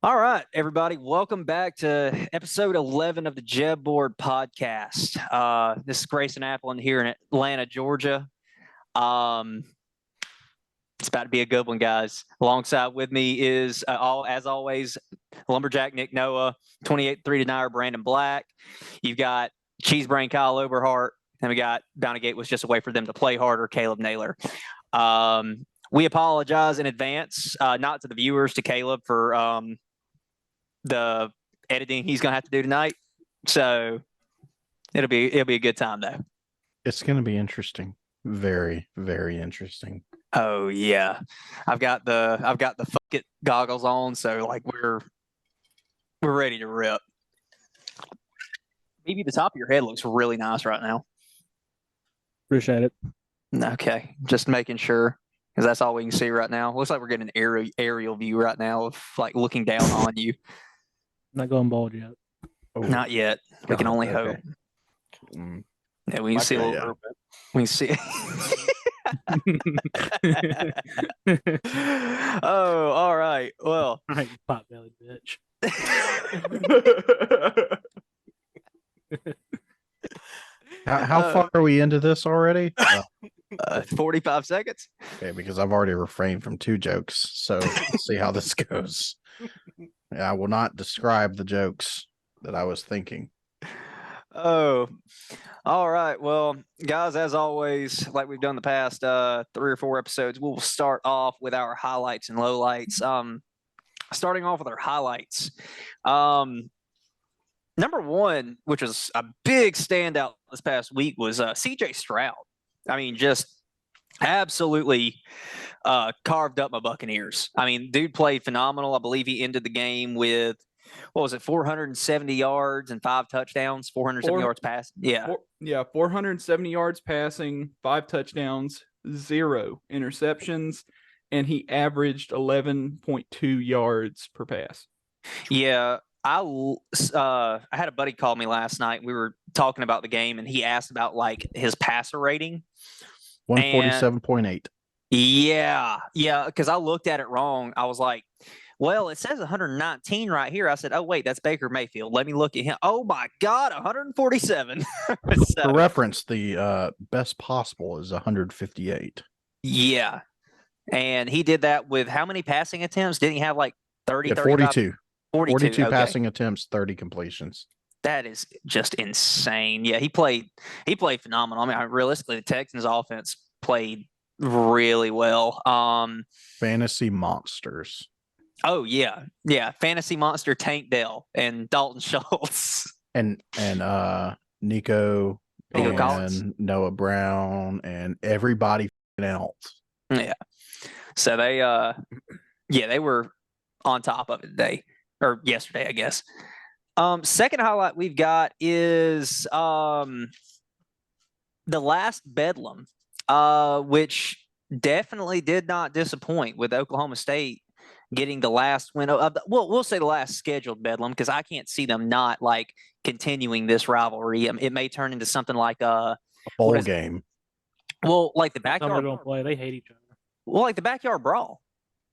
All right, everybody, welcome back to episode 11 of the JEB Board podcast. This is Grayson Applin here in Atlanta, Georgia. It's about to be a good one, guys. Alongside with me is, as always, Lumberjack Nick Noah, 28-3 Brandon Black. You've got Cheesebrain Kyle Oberhart, and we got Bountygate was just a way for them to play harder, Caleb Naylor. We apologize in advance, not to the viewers, to Caleb for the editing he's going to have to do tonight. So it'll be a good time though. It's going to be interesting. Very, very interesting. Oh yeah. I've got the fuck it goggles on, so like we're ready to rip. Maybe the top of your head looks really nice right now. Appreciate it. Okay, just making sure, because that's all we can see right now. Looks like we're getting an aerial view right now of like looking down on you. Not going bald yet. Oh, not yet. We can only hope. Yeah, we can see a little bit. We can see. Oh, all right. Well, all right, pot belly bitch. How far are we into this already? 45 seconds. Okay, because I've already refrained from 2 jokes, so let's see how this goes. I will not describe the jokes that I was thinking. Oh, all right. Well, guys, as always, like we've done the past 3 or 4 episodes, we'll start off with our highlights and lowlights. Starting off with our highlights. Number one, which was a big standout this past week, was CJ Stroud. I mean, just absolutely carved up my Buccaneers. I mean, dude played phenomenal. I believe he ended the game with, what was it, 470 yards and 5 touchdowns, 470 yards passing. Yeah. 470 yards passing, 5 touchdowns, 0 interceptions, and he averaged 11.2 yards per pass. Yeah. I had a buddy call me last night. We were talking about the game, and he asked about like his passer rating. 147.8. Yeah, because I looked at it wrong. I was like, well, it says 119 right here. I said, oh, wait, that's Baker Mayfield. Let me look at him. Oh, my God, 147. For reference, the best possible is 158. Yeah, and he did that with how many passing attempts? Didn't he have like 30, 42. 42 okay. Passing attempts, 30 completions. That is just insane. Yeah, he played phenomenal. I mean, realistically, the Texans offense played really well. Fantasy monsters. Oh yeah. Fantasy monster Tank Dell and Dalton Schultz and Nico and Collins, Noah Brown, and everybody else. Yeah. So they were on top of it today, or yesterday, I guess. Second highlight we've got is the last Bedlam, which definitely did not disappoint, with Oklahoma State getting the last win of we'll say the last scheduled Bedlam, because I can't see them not like continuing this rivalry. It may turn into something like a bowl game. Well, like the backyard. Don't play. They hate each other. Well, like the backyard brawl.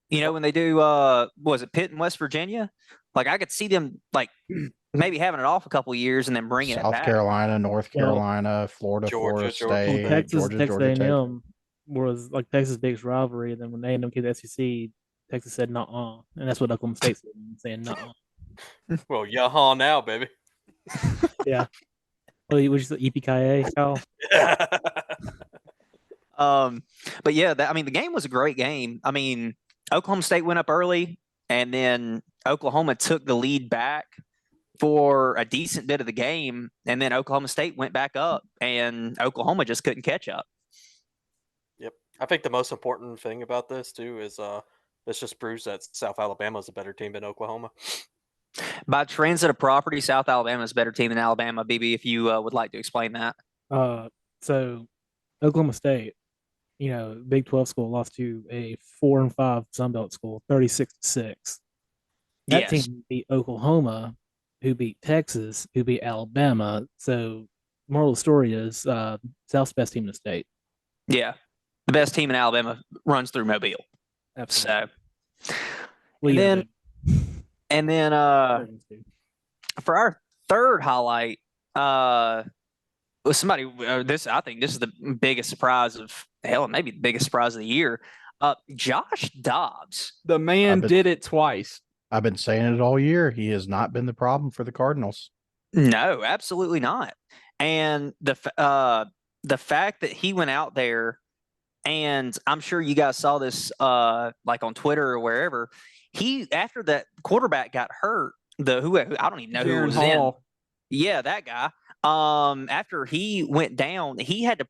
You know, when they do, was it Pitt in West Virginia? Like I could see them like maybe having it off a couple of years and then bringing it back. South Carolina, North Carolina, Florida, Florida State, Texas A&M was like Texas' biggest rivalry. And then when A&M came to the SEC, Texas said "nuh-uh," and that's what Oklahoma State said, saying "nuh-uh." Well, yaha now, baby. Yeah. Well, you just EPKA, Kyle. But yeah, I mean, the game was a great game. I mean, Oklahoma State went up early, and then Oklahoma took the lead back for a decent bit of the game, and then Oklahoma State went back up, and Oklahoma just couldn't catch up. Yep. I think the most important thing about this, too, is this just proves that South Alabama is a better team than Oklahoma. By transitive property, South Alabama is a better team than Alabama. BB, if you would like to explain that. So Oklahoma State, Big 12 school, lost to a 4-5 Sunbelt school, 36-6. That team beat Oklahoma, who beat Texas, who beat Alabama. So moral of the story is South's best team in the state. Yeah. The best team in Alabama runs through Mobile. Absolutely. So, And then for our third highlight, was somebody. I think this is the biggest surprise of maybe the biggest surprise of the year. Josh Dobbs. The man did it twice. I've been saying it all year. He has not been the problem for the Cardinals. No, absolutely not. And the fact that he went out there, and I'm sure you guys saw this like on Twitter or wherever. He, after that quarterback got hurt, I don't even know who it was in. Yeah, that guy. After he went down, he had to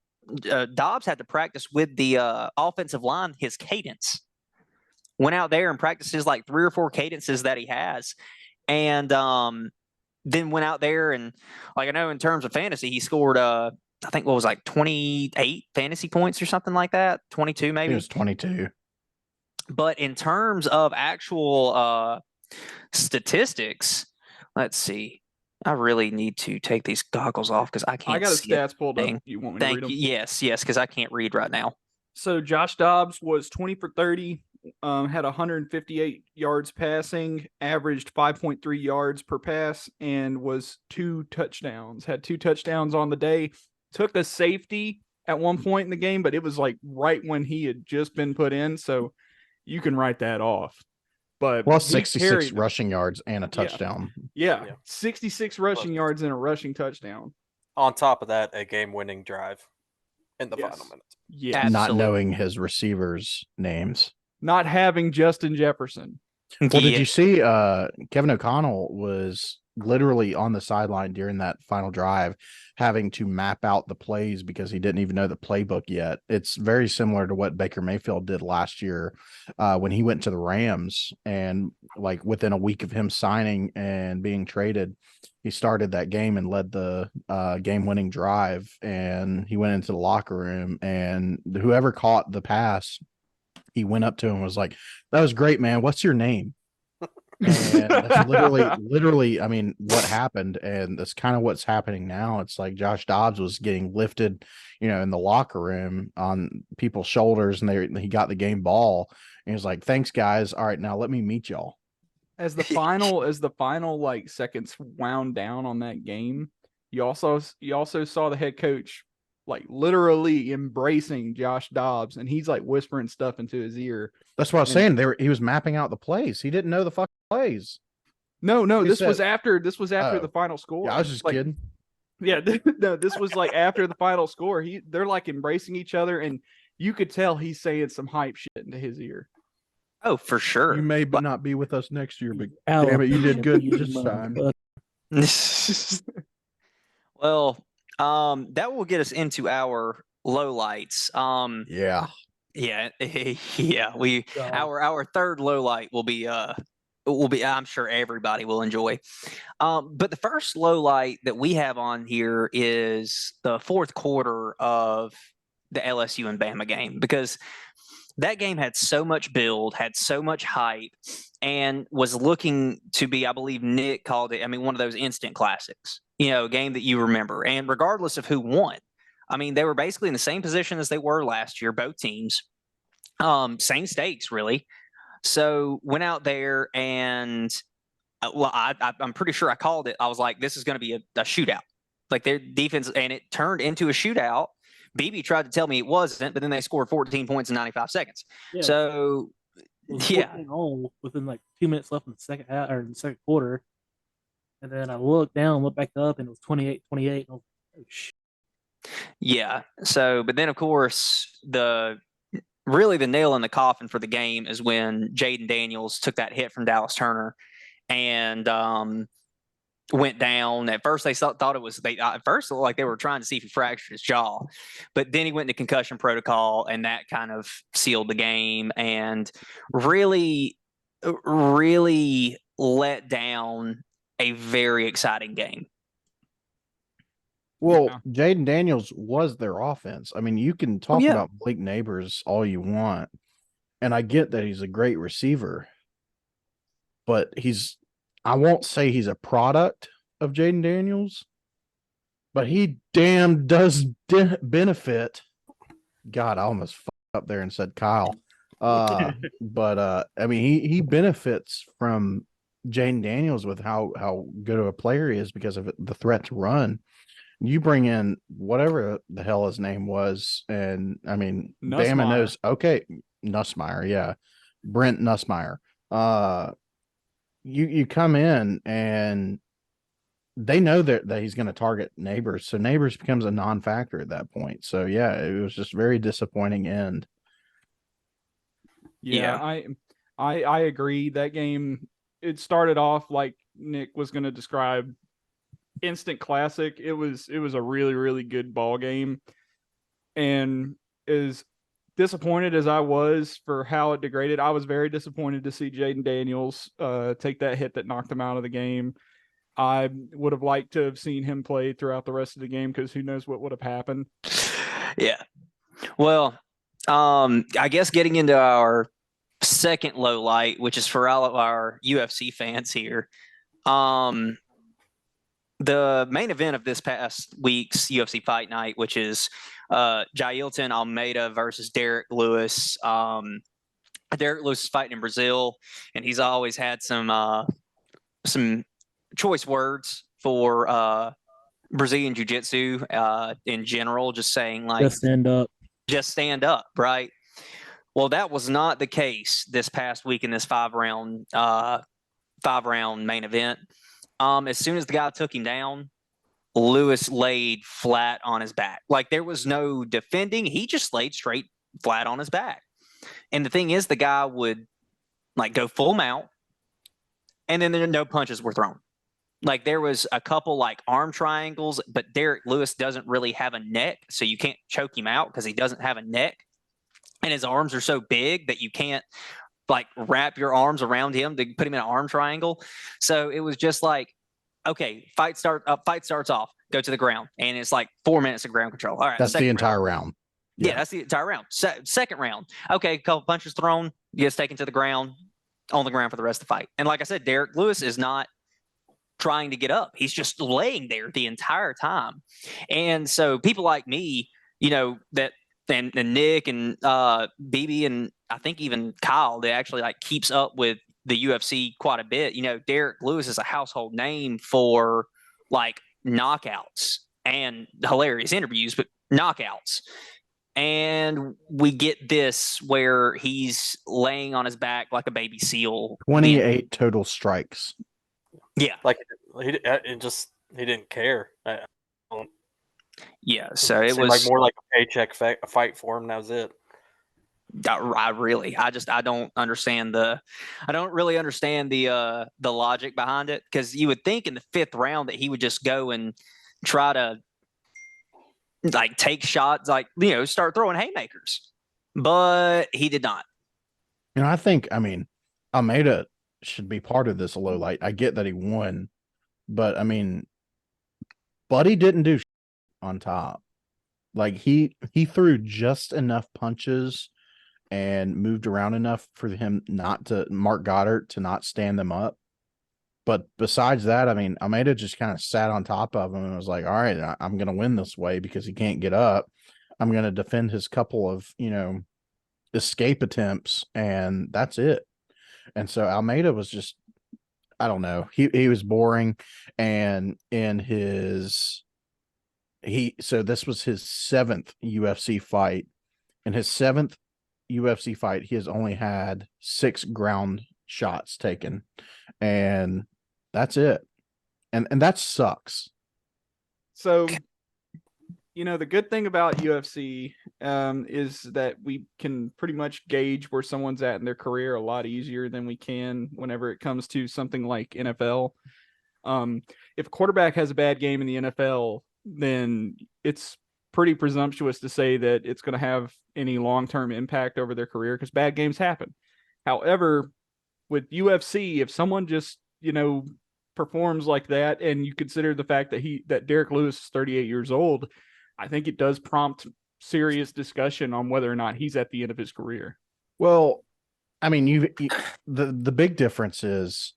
Dobbs had to practice with the offensive line his cadence. Went out there and practiced his like 3 or 4 cadences that he has, and then went out there and, like, I know in terms of fantasy, he scored I think what was like 28 fantasy points or something like that, 22 maybe. It was 22. But in terms of actual statistics, let's see. I really need to take these goggles off because I can't. I got see the stats pulled up. You want me to read them? Yes, because I can't read right now. So Josh Dobbs was 20 for 30, had 158 yards passing, averaged 5.3 yards per pass, and was 2 touchdowns. Had 2 touchdowns on the day. Took a safety at one point in the game, but it was like right when he had just been put in, so you can write that off. But plus 66 rushing yards and a touchdown. Yeah. 66 rushing yards and a rushing touchdown. On top of that, a game-winning drive in the final minutes. Yeah, not knowing his receivers' names. Not having Justin Jefferson. Well, did you see Kevin O'Connell was literally on the sideline during that final drive having to map out the plays because he didn't even know the playbook yet. It's very similar to what Baker Mayfield did last year when he went to the Rams, and like within a week of him signing and being traded, he started that game and led the game-winning drive, and he went into the locker room, and whoever caught the pass, he went up to him and was like, "That was great, man. What's your name?" And that's literally, I mean, what happened, and that's kind of what's happening now. It's like Josh Dobbs was getting lifted, in the locker room on people's shoulders, and he got the game ball, and he was like, "Thanks, guys. All right, now let me meet y'all." As the final like seconds wound down on that game, you also saw the head coach like literally embracing Josh Dobbs, and he's like whispering stuff into his ear. That's what I was saying. He was mapping out the plays. He didn't know the fucking plays. No, this was after the final score. Yeah, I was just kidding. Yeah, no, this was like after the final score. They're like embracing each other, and you could tell he's saying some hype shit into his ear. Oh, for sure. You may not be with us next year, but damn it, you did good this time. Well, that will get us into our lowlights. Yeah. Our third lowlight will be I'm sure everybody will enjoy. But the first lowlight that we have on here is the fourth quarter of the LSU and Bama game, because that game had so much build, had so much hype, and was looking to be, I believe Nick called it, one of those instant classics, a game that you remember. And regardless of who won, they were basically in the same position as they were last year, both teams. Same stakes, really. So went out there and, I'm pretty sure I called it. I was like, this is going to be a shootout. Like their defense, and it turned into a shootout. BB tried to tell me it wasn't, but then they scored 14 points in 95 seconds. Yeah. So, within like 2 minutes left in the second half or in the second quarter. And then I looked back up, and it was 28-28. And I was like, oh, shit. Yeah. So, but then of course, really the nail in the coffin for the game is when Jaden Daniels took that hit from Dallas Turner and went down. At first they thought it was at first it looked like they were trying to see if he fractured his jaw, but then he went into concussion protocol, and that kind of sealed the game and really let down a very exciting game. Well, Jaden Daniels was their offense. You can talk about Blake Neighbors all you want, and I get that he's a great receiver, but I won't say he's a product of Jaden Daniels, but he damn does benefit. God, I almost fucked up there and said Kyle. But he benefits from Jaden Daniels with how good of a player he is because of the threat to run. You bring in whatever the hell his name was, and I mean, Bama knows. Okay, Nussmeier, yeah, Brent Nussmeier. You come in and they know that he's going to target Neighbors, so Neighbors becomes a non-factor at that point. So yeah, it was just very disappointing end. Yeah, I agree. That game, it started off like Nick was going to describe, instant classic. It was a really, really good ball game, and as disappointed as I was for how it degraded, I was very disappointed to see Jaden Daniels take that hit that knocked him out of the game. I would have liked to have seen him play throughout the rest of the game because who knows what would have happened. Yeah. Well, I guess getting into our second low light, which is for all of our UFC fans here. The main event of this past week's UFC Fight Night, which is Jailton Almeida versus Derek Lewis. Derek Lewis is fighting in Brazil, and he's always had some choice words for Brazilian Jiu-Jitsu in general, just saying like just stand up, right? Well, that was not the case this past week in this five-round main event. As soon as the guy took him down, Lewis laid flat on his back. Like there was no defending. He just laid straight flat on his back. And the thing is, the guy would like go full mount, and then no punches were thrown. Like there was a couple like arm triangles, but Derek Lewis doesn't really have a neck, so you can't choke him out because he doesn't have a neck. And his arms are so big that you can't like wrap your arms around him to put him in an arm triangle. So it was just like, okay, fight starts off, go to the ground. And it's like 4 minutes of ground control. All right. That's the entire round. Yeah, that's the entire round. Second round. Okay, a couple punches thrown, gets taken to the ground, on the ground for the rest of the fight. And like I said, Derek Lewis is not trying to get up. He's just laying there the entire time. And so people like me, you know, that and Nick and BB and I think even Kyle, that actually like keeps up with the UFC quite a bit. You know, Derek Lewis is a household name for like knockouts and hilarious interviews, but knockouts. And we get this where he's laying on his back like a baby seal. 28 total strikes. Yeah. Like he didn't care. Yeah, so it was like more like a paycheck fight for him. That was it. I don't understand I don't really understand the logic behind it, because you would think in the fifth round that he would just go and try to like take shots, like, you know, start throwing haymakers, but he did not. You know, I mean, Almeida should be part of this low light. I get that he won, but I mean, Buddy didn't do on top. Like he threw just enough punches and moved around enough for him not to Mark Goddard to not stand them up. But besides that, I mean, Almeida just kind of sat on top of him and was like, all right, I'm going to win this way because he can't get up. I'm going to defend his couple of, you know, escape attempts, and that's it. And so Almeida was just, I don't know, he was boring. And in so this was his 7th UFC fight. In his 7th UFC fight, he has only had 6 ground shots taken, and that's it. And that sucks. So, you know, the good thing about UFC is that we can pretty much gauge where someone's at in their career a lot easier than we can whenever it comes to something like NFL. If a quarterback has a bad game in the NFL, then it's pretty presumptuous to say that it's going to have any long-term impact over their career, because bad games happen. However, with UFC, if someone just, you know, performs like that, and you consider the fact that Derek Lewis is 38 years old, I think it does prompt serious discussion on whether or not he's at the end of his career. Well, I mean, the big difference is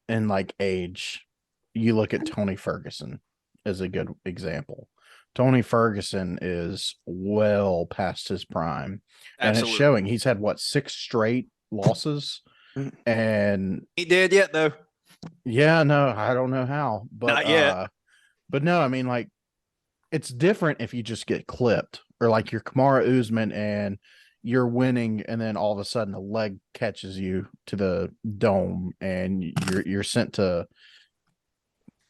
in like age. You look at Tony Ferguson as a good example. Tony Ferguson is well past his prime. Absolutely. And it's showing. He's had 6 straight losses, and he did yet though. Yeah, no, I don't know how, Not yet. but no, I mean, like, it's different if you just get clipped, or like you're Kamara Usman and you're winning, and then all of a sudden a leg catches you to the dome, and you're sent to.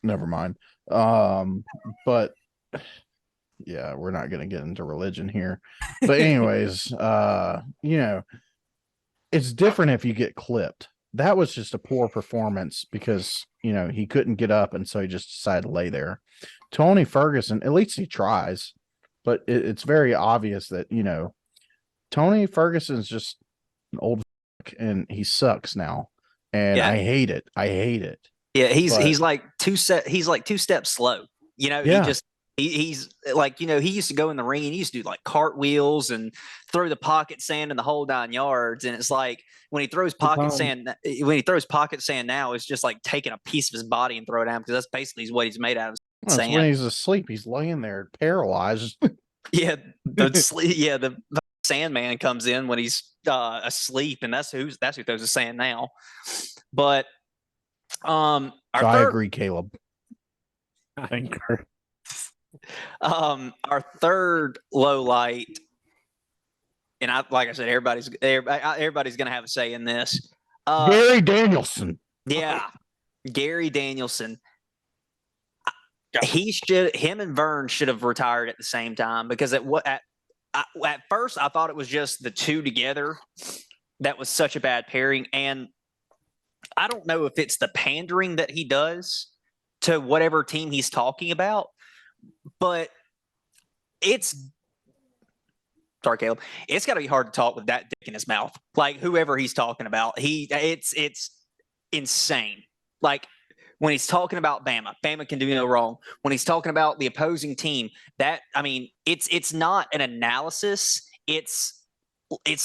Never mind. But yeah, we're not gonna get into religion here. But anyways, it's different if you get clipped. That was just a poor performance because he couldn't get up, and so he just decided to lay there. Tony Ferguson, at least he tries, but it's very obvious that Tony Ferguson's just an old and he sucks now, and Yeah. I hate it. I hate it. Yeah, he's But- like two steps slow. He Yeah. just he's like, he used to go in the ring and he used to do like cartwheels and throw the pocket sand in the whole 9 yards. And it's like when he throws pocket sand now, it's just like taking a piece of his body and throw it down, because that's basically what he's made out of sand. When he's asleep, he's laying there paralyzed. Yeah, the Sandman comes in when he's asleep, and that's who throws the sand now. But I agree, Caleb. I concur. Our third low light, and like I said, everybody's gonna have a say in this. Gary Danielson. Yeah, Gary Danielson. Him and Vern should have retired at the same time, because at first I thought it was just the two together that was such a bad pairing, and I don't know if it's the pandering that he does to whatever team he's talking about, but sorry, Caleb, it's got to be hard to talk with that dick in his mouth. Like, whoever he's talking about, it's insane. Like, when he's talking about Bama can do no wrong. When he's talking about the opposing team, it's not an analysis. It's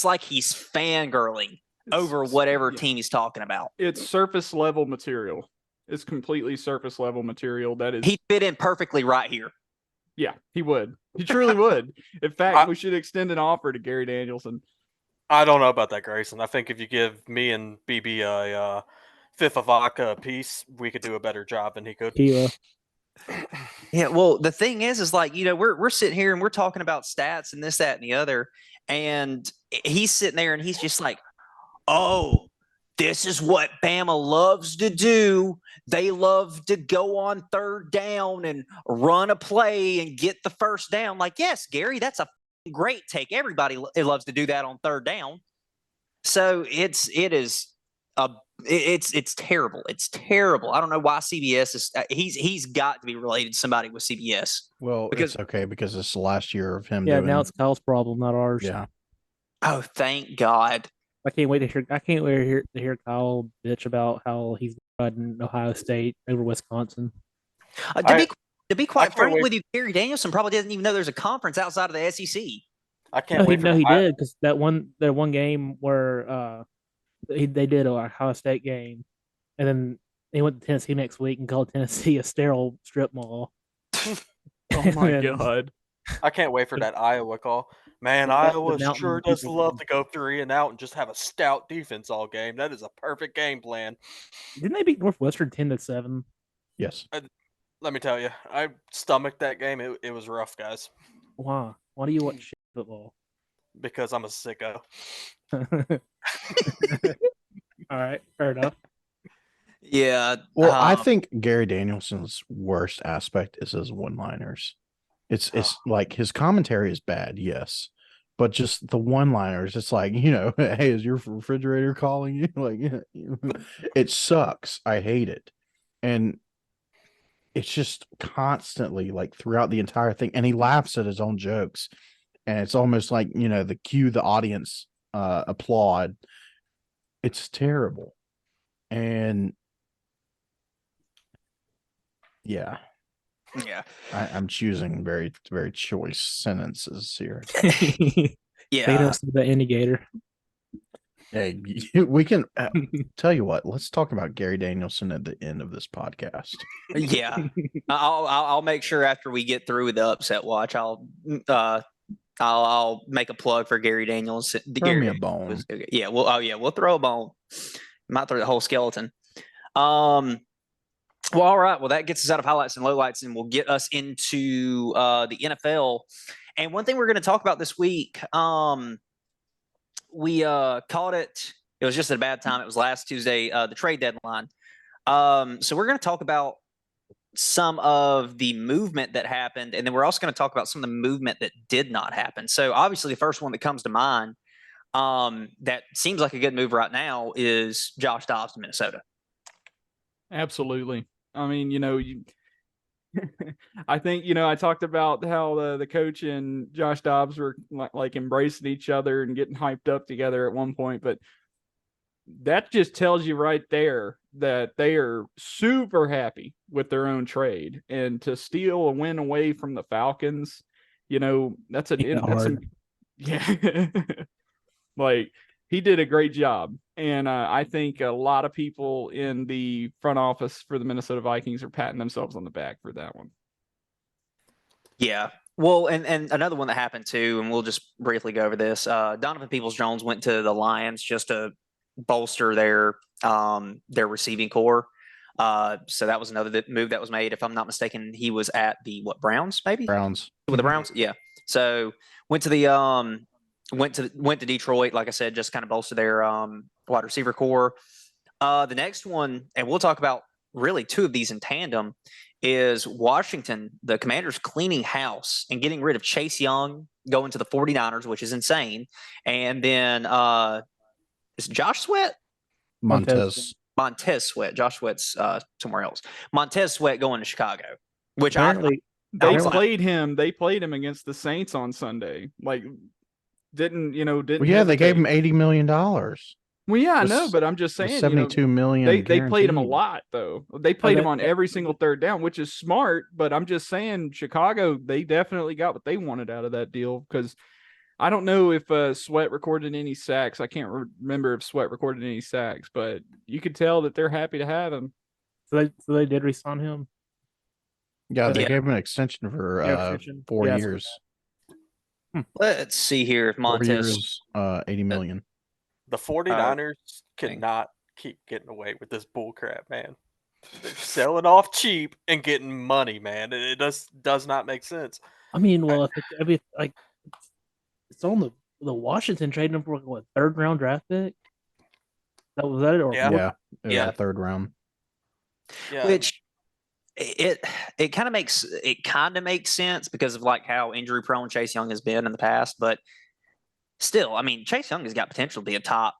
like he's fangirling over whatever team he's talking about. It's surface level material. It's completely surface level material. That is, he'd fit in perfectly right here. Yeah, he would. He truly would. In fact, we should extend an offer to Gary Danielson. I don't know about that, Grayson. I think if you give me and BB a fifth of vodka a piece, we could do a better job than he could. Yeah, well, the thing is like, we're sitting here and we're talking about stats and this, that, and the other, and he's sitting there and he's just like, oh, this is what Bama loves to do. They love to go on third down and run a play and get the first down. Like, yes, Gary, that's a great take. Everybody loves to do that on third down. So it's terrible. It's terrible. I don't know why CBS is. He's got to be related to somebody with CBS. Well, because it's okay, because it's the last year of him. Yeah, now it's Kyle's problem, not ours. Yeah. Oh, thank God. I can't wait to hear Kyle bitch about how he's riding Ohio State over Wisconsin. To be quite frank with you, Gary Danielson probably doesn't even know there's a conference outside of the SEC. I can't wait. No, he did, because that one game where they did a Ohio State game, and then they went to Tennessee next week and called Tennessee a sterile strip mall. Oh my God. I can't wait for that Iowa call. Man, Iowa sure does love to go 3-and-out and just have a stout defense all game. That is a perfect game plan. Didn't they beat Northwestern 10-7? Yes. Let me tell you, I stomached that game. It was rough, guys. Why? Why do you watch shit football? Because I'm a sicko. All right, fair enough. Yeah. Well, I think Gary Danielson's worst aspect is his one-liners. It's like his commentary is bad, yes, but just the one-liners. It's like, hey, is your refrigerator calling you? Like, it sucks. I hate it, and it's just constantly like throughout the entire thing. And he laughs at his own jokes, and it's almost like the cue the audience applaud. It's terrible, and yeah. Yeah, I'm choosing very, very choice sentences here. Yeah, they don't see the Andygator. Hey, we can tell you what. Let's talk about Gary Danielson at the end of this podcast. Yeah, I'll make sure after we get through with the upset watch, I'll make a plug for Gary Danielson. Throw me a bone. Yeah, we'll throw a bone. Might throw the whole skeleton. Well, all right. Well, that gets us out of highlights and lowlights, and we'll get us into the NFL. And one thing we're going to talk about this week, we caught it. It was just at a bad time. It was last Tuesday, the trade deadline. So we're going to talk about some of the movement that happened, and then we're also going to talk about some of the movement that did not happen. So obviously, the first one that comes to mind that seems like a good move right now is Josh Dobbs to Minnesota. Absolutely. I mean, I think, I talked about how the coach and Josh Dobbs were like embracing each other and getting hyped up together at one point, but that just tells you right there that they are super happy with their own trade, and to steal a win away from the Falcons, that's yeah. Like, he did a great job. And I think a lot of people in the front office for the Minnesota Vikings are patting themselves on the back for that one. Yeah. Well, and another one that happened too, and we'll just briefly go over this. Donovan Peoples-Jones went to the Lions just to bolster their receiving core. So that was another move that was made. If I'm not mistaken, he was at the Browns, maybe? Browns. With the Browns? Yeah. So went to the went to Detroit, like I said, just kind of bolster their wide receiver core. The next one, and we'll talk about really two of these in tandem, is Washington, the Commanders cleaning house and getting rid of Chase Young, going to the 49ers, which is insane. And then is Josh Sweat? Montez Sweat. Josh Sweat's somewhere else. Montez Sweat going to Chicago, which Apparently, they played him. They played him against the Saints on Sunday. Like, didn't Well, yeah, they gave him $80 million. Well, yeah, I know, but I'm just saying, 72 million. They played him a lot, though. They played him on every single third down, which is smart. But I'm just saying, Chicago, they definitely got what they wanted out of that deal, because I don't know if Sweat recorded any sacks. I can't remember if Sweat recorded any sacks, but you could tell that they're happy to have him. So they did re-sign him. Yeah, they gave him an extension for 4 years. Let's see here if Montez 4 years, 80 million. The 49ers cannot keep getting away with this bull crap, man. They're selling off cheap and getting money, man. It does not make sense. I mean, well, if it's on the Washington trading them for what, 3rd round draft pick? That was that it? Or Yeah, 3rd round. Yeah. Which it kind of makes sense because of like how injury prone Chase Young has been in the past, but still, I mean, Chase Young has got potential to be a top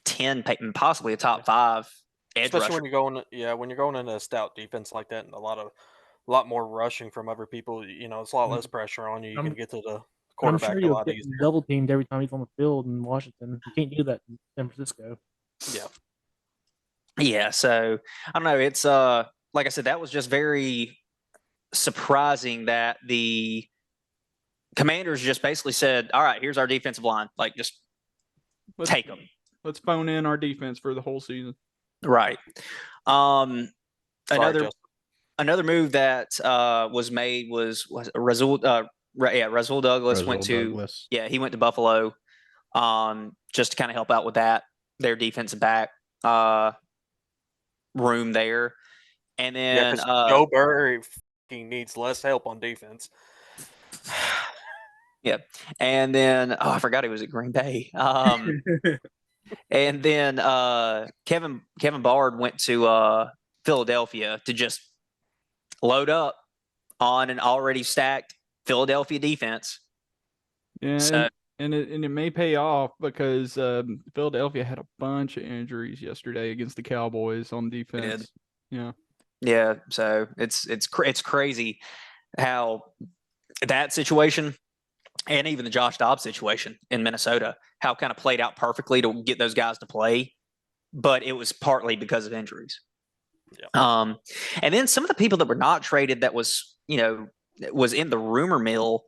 10, possibly a top 5 edge Especially rusher. when you're going into a stout defense like that, and a lot more rushing from other people, it's a lot less pressure on you. You can get to the quarterback I'm sure a lot easier. Double teamed every time he's on the field in Washington. You can't do that in San Francisco. Yeah, so I don't know. It's like I said, that was just very surprising that the Commanders just basically said, "All right, here's our defensive line. Like, just take them. Let's phone in our defense for the whole season." Right. Sorry, Another move that was made was Rasul Douglas he went to Buffalo just to kind of help out with that, their defensive back room there. And then Joe Burrow needs less help on defense. Yeah. And then I forgot he was at Green Bay. And then Kevin Bard went to Philadelphia to just load up on an already stacked Philadelphia defense. Yeah, so, and it may pay off because Philadelphia had a bunch of injuries yesterday against the Cowboys on defense. Yeah. So it's crazy how that situation, and even the Josh Dobbs situation in Minnesota, how kind of played out perfectly to get those guys to play, but it was partly because of injuries. Yeah. And then some of the people that were not traded that was in the rumor mill.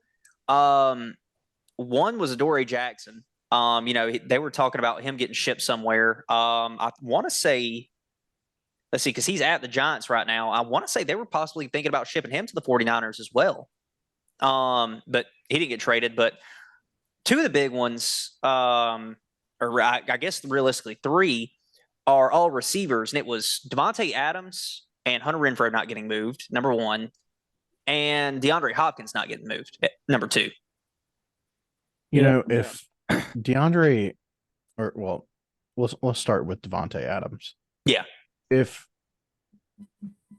One was Adoree Jackson. They were talking about him getting shipped somewhere. I want to say, let's see, because he's at the Giants right now. I want to say they were possibly thinking about shipping him to the 49ers as well. But he didn't get traded. But two of the big ones, or I guess realistically 3, are all receivers, and it was Devontae Adams and Hunter Renfrow not getting moved, number one, and DeAndre Hopkins not getting moved, number two. You know, if DeAndre, or well, let's start with Devontae Adams. Yeah. If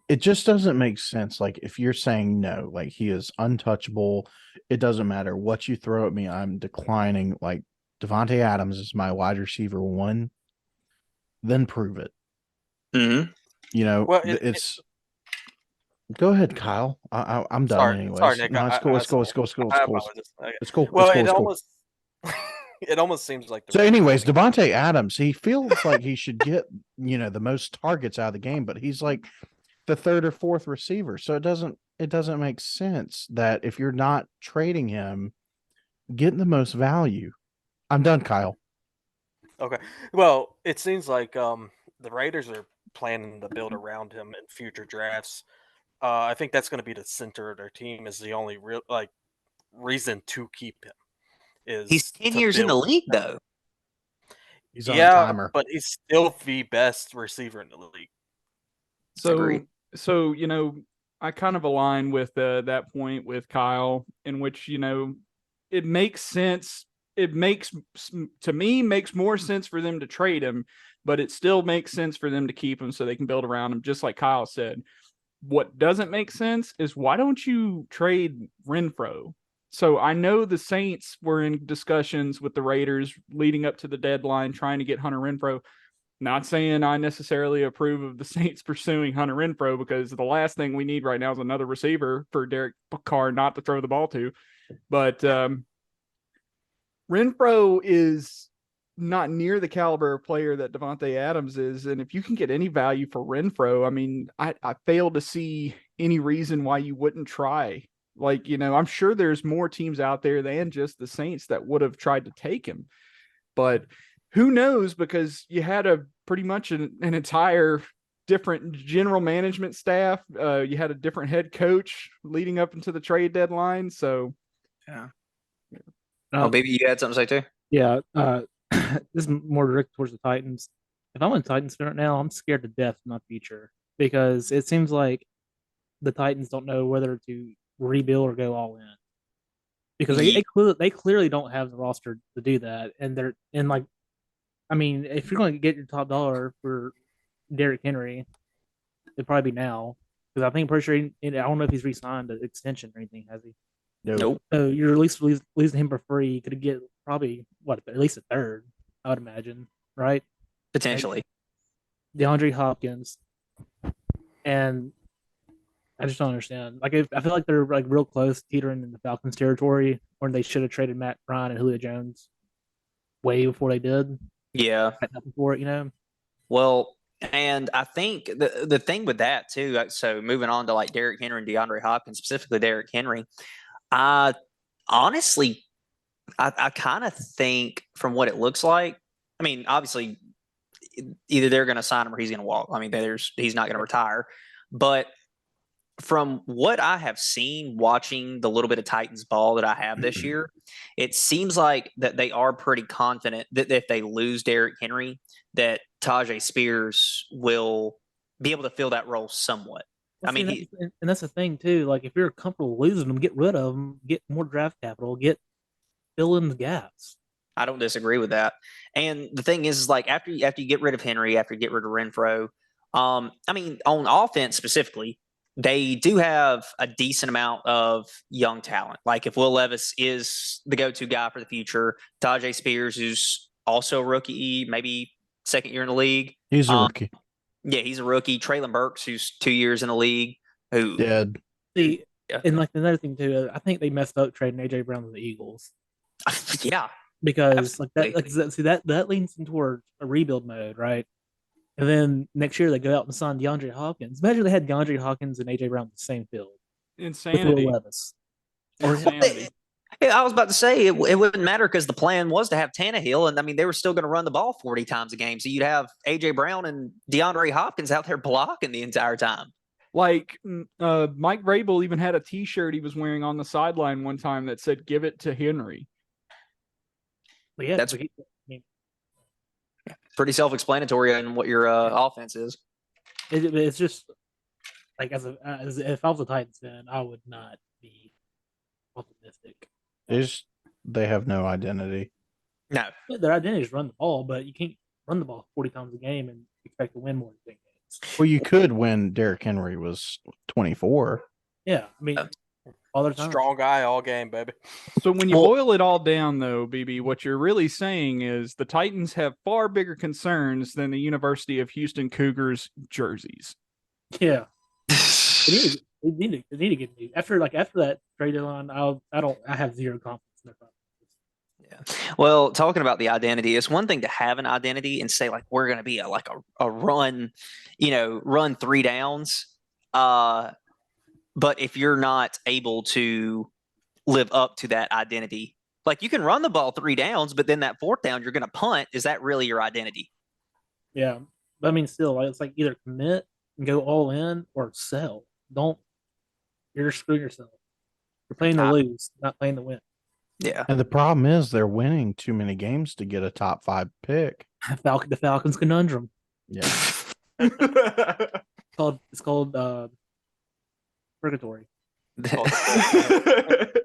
it just doesn't make sense, like if you're saying no, like he is untouchable, it doesn't matter what you throw at me, I'm declining. Like Devontae Adams is my wide receiver one, then prove it. Mm-hmm. You know, Well, it's. Go ahead, Kyle. I'm done Sorry, anyways. sorry, Nick. No, it's cool. It's cool. It's cool. It's cool. I It's cool. apologize. It's cool. Well, It's cool. it It's cool. almost it almost seems like. So, anyways, Devontae Adams, he feels like he should get, the most targets out of the game, but he's like the third or fourth receiver. So it doesn't make sense that if you're not trading him, getting the most value. I'm done, Kyle. Okay. Well, it seems like the Raiders are planning to build around him in future drafts. I think that's going to be the center of their team. Is the only real reason to keep him. He's 10 years in the league, though. He's on a timer, but he's still the best receiver in the league. So I kind of align with that point with Kyle, in which it makes sense. It makes more sense for them to trade him, but it still makes sense for them to keep him so they can build around him, just like Kyle said. What doesn't make sense is why don't you trade Renfrow? So I know the Saints were in discussions with the Raiders leading up to the deadline, trying to get Hunter Renfrow. Not saying I necessarily approve of the Saints pursuing Hunter Renfrow, because the last thing we need right now is another receiver for Derek Carr not to throw the ball to. But Renfrow is not near the caliber of player that Devontae Adams is. And if you can get any value for Renfrow, I mean, I fail to see any reason why you wouldn't try. Like, I'm sure there's more teams out there than just the Saints that would have tried to take him. But who knows, because you had a pretty much an entire different general management staff. You had a different head coach leading up into the trade deadline. So, yeah. Maybe you had something to say too? Yeah. This is more direct towards the Titans. If I'm a Titans fan right now, I'm scared to death of my future, because it seems like the Titans don't know whether to rebuild or go all in, because they clearly don't have the roster to do that. And if you're going to get your top dollar for Derrick Henry, it'd probably be now, because I think pretty sure I don't know if he's re-signed an extension or anything, has he? Nope. So you're at least losing him for free. You could get probably at least a third, I would imagine, right? Potentially. DeAndre Hopkins, and I just don't understand. Like, I feel like they're like real close, teetering in the Falcons territory, when they should have traded Matt Ryan and Julio Jones way before they did. Yeah. Before it, Well, and I think the thing with that too. So moving on to like Derrick Henry and DeAndre Hopkins, specifically Derrick Henry, I honestly, I kind of think from what it looks like, I mean, obviously, either they're going to sign him or he's going to walk. I mean, he's not going to retire. But from what I have seen watching the little bit of Titans ball that I have this year, it seems like that they are pretty confident that if they lose Derrick Henry, that Tajay Spears will be able to fill that role somewhat. Well, and that's the thing too. Like, if you're comfortable losing them, get rid of them, get more draft capital, fill in the gaps. I don't disagree with that. And the thing is like after you get rid of Henry, after you get rid of Renfrow, I mean, on offense specifically, they do have a decent amount of young talent. Like, if Will Levis is the go-to guy for the future, Tajay Spears, who's also a rookie, maybe second year in the league. He's a rookie. Yeah, he's a rookie. Traylon Burks, who's 2 years in the league, who dead. See, and like another thing too, I think they messed up trading AJ Brown to the Eagles. Yeah, because that leans into toward a rebuild mode, right? And then next year they go out and sign DeAndre Hopkins. Imagine they had DeAndre Hopkins and AJ Brown in the same field. Insanity. With Will Levis. Insanity. I was about to say it wouldn't matter, because the plan was to have Tannehill, and I mean they were still going to run the ball 40 times a game. So you'd have AJ Brown and DeAndre Hopkins out there blocking the entire time. Like Mike Vrabel even had a T-shirt he was wearing on the sideline one time that said "Give it to Henry." But yeah, pretty self-explanatory on what your offense is. It's just like as if I was a Titans fan, I would not be optimistic. They have no identity. No, Their identity is run the ball, but you can't run the ball 40 times a game and expect to win more than big games. Well, you could when Derrick Henry was 24. Yeah, I mean, all the time. Strong guy all game, baby. So when you boil it all down, though, BB, what you're really saying is the Titans have far bigger concerns than the University of Houston Cougars jerseys. Yeah, they need to get new. After that trade deadline, I have zero confidence in their process. Yeah. Well, talking about the identity, it's one thing to have an identity and say like we're going to be a run, run 3 downs. But if you're not able to live up to that identity, like you can run the ball 3 downs, but then that 4th down you're going to punt. Is that really your identity? Yeah, but I mean, still, it's like either commit and go all in or sell. You're screwing yourself. You're playing to lose, not playing to win. Yeah. And the problem is they're winning too many games to get a top 5 pick. The Falcons conundrum. Yeah. It's called purgatory. The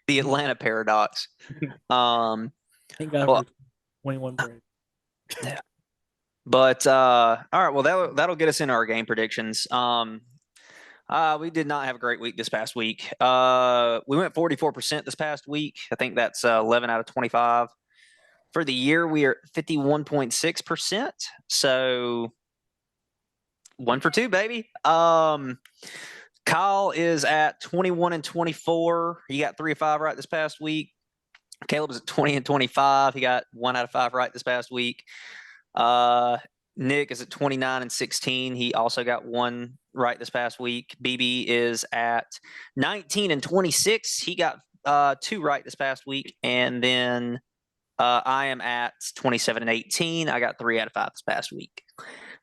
Atlanta paradox. Thank God for 21 break. Yeah. But all right, well that'll get us into our game predictions. We did not have a great week this past week. We went 44% this past week. I think that's 11 out of 25. For the year, we are 51.6%. So 1 for 2, baby. Kyle is at 21-24. He got 3 of 5 right this past week. Caleb is at 20-25. He got 1 out of 5 right this past week. Nick is at 29-16. He also got 1 right this past week. BB is at 19-26. He got 2 right this past week. And then I am at 27-18. I got 3 out of 5 this past week.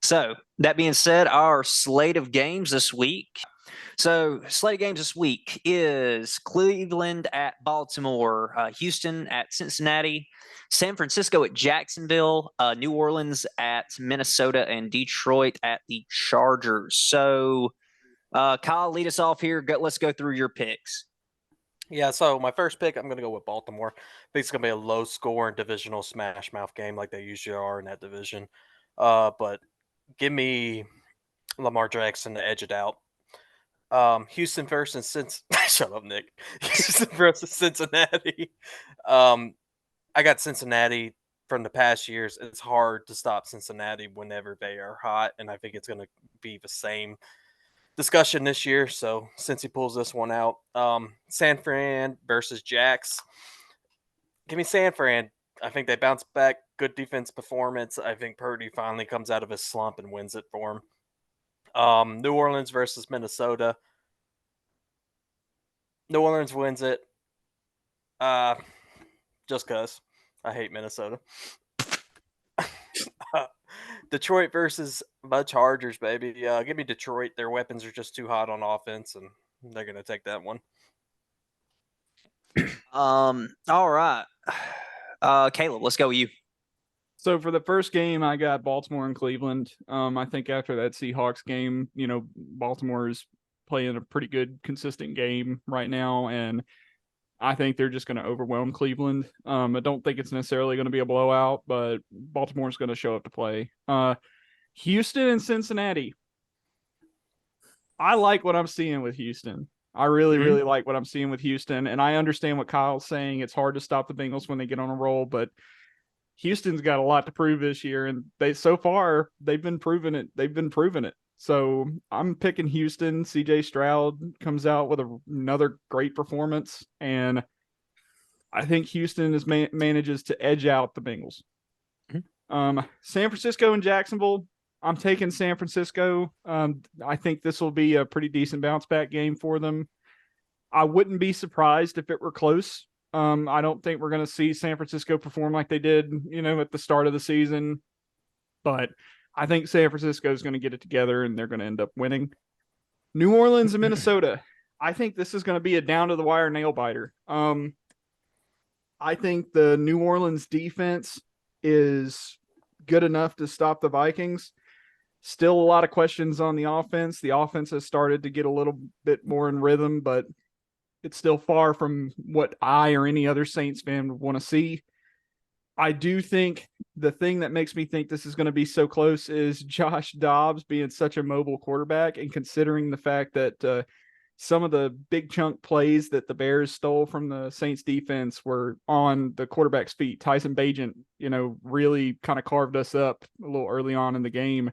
So that being said, our slate of games this week. So slate of games this week is Cleveland at Baltimore, Houston at Cincinnati, San Francisco at Jacksonville, New Orleans at Minnesota, and Detroit at the Chargers. So Kyle, lead us off here. Let's go through your picks. Yeah, so my first pick, I'm going to go with Baltimore. I think it's going to be a low-scoring divisional smash-mouth game like they usually are in that division. But give me Lamar Jackson to edge it out. Houston versus Shut up, Nick. Houston versus Cincinnati. I got Cincinnati from the past years. It's hard to stop Cincinnati whenever they are hot, and I think it's going to be the same discussion this year. So since he pulls this one out, San Fran versus Jax. Give me San Fran. I think they bounce back. Good defense performance. I think Purdy finally comes out of his slump and wins it for him. New Orleans versus Minnesota. New Orleans wins it. Just because I hate Minnesota. Detroit versus the Chargers, baby. Give me Detroit. Their weapons are just too hot on offense, and they're going to take that one. All right. Caleb, let's go with you. So for the first game, I got Baltimore and Cleveland. I think after that Seahawks game, Baltimore is playing a pretty good, consistent game right now, and I think they're just going to overwhelm Cleveland. I don't think it's necessarily going to be a blowout, but Baltimore's going to show up to play. Houston and Cincinnati. I like what I'm seeing with Houston. I really, really like what I'm seeing with Houston, and I understand what Kyle's saying. It's hard to stop the Bengals when they get on a roll, but Houston's got a lot to prove this year, and they've been proving it. So I'm picking Houston. CJ Stroud comes out with another great performance, and I think Houston manages to edge out the Bengals. San Francisco and Jacksonville. I'm taking San Francisco. I think this will be a pretty decent bounce back game for them. I wouldn't be surprised if it were close. I don't think we're going to see San Francisco perform like they did, at the start of the season. But I think San Francisco is going to get it together and they're going to end up winning. New Orleans and Minnesota. I think this is going to be a down to the wire nail biter. I think the New Orleans defense is good enough to stop the Vikings. Still a lot of questions on the offense. The offense has started to get a little bit more in rhythm, but it's still far from what I or any other Saints fan would want to see. I do think the thing that makes me think this is going to be so close is Josh Dobbs being such a mobile quarterback, and considering the fact that some of the big chunk plays that the Bears stole from the Saints defense were on the quarterback's feet. Tyson Bagent, really kind of carved us up a little early on in the game.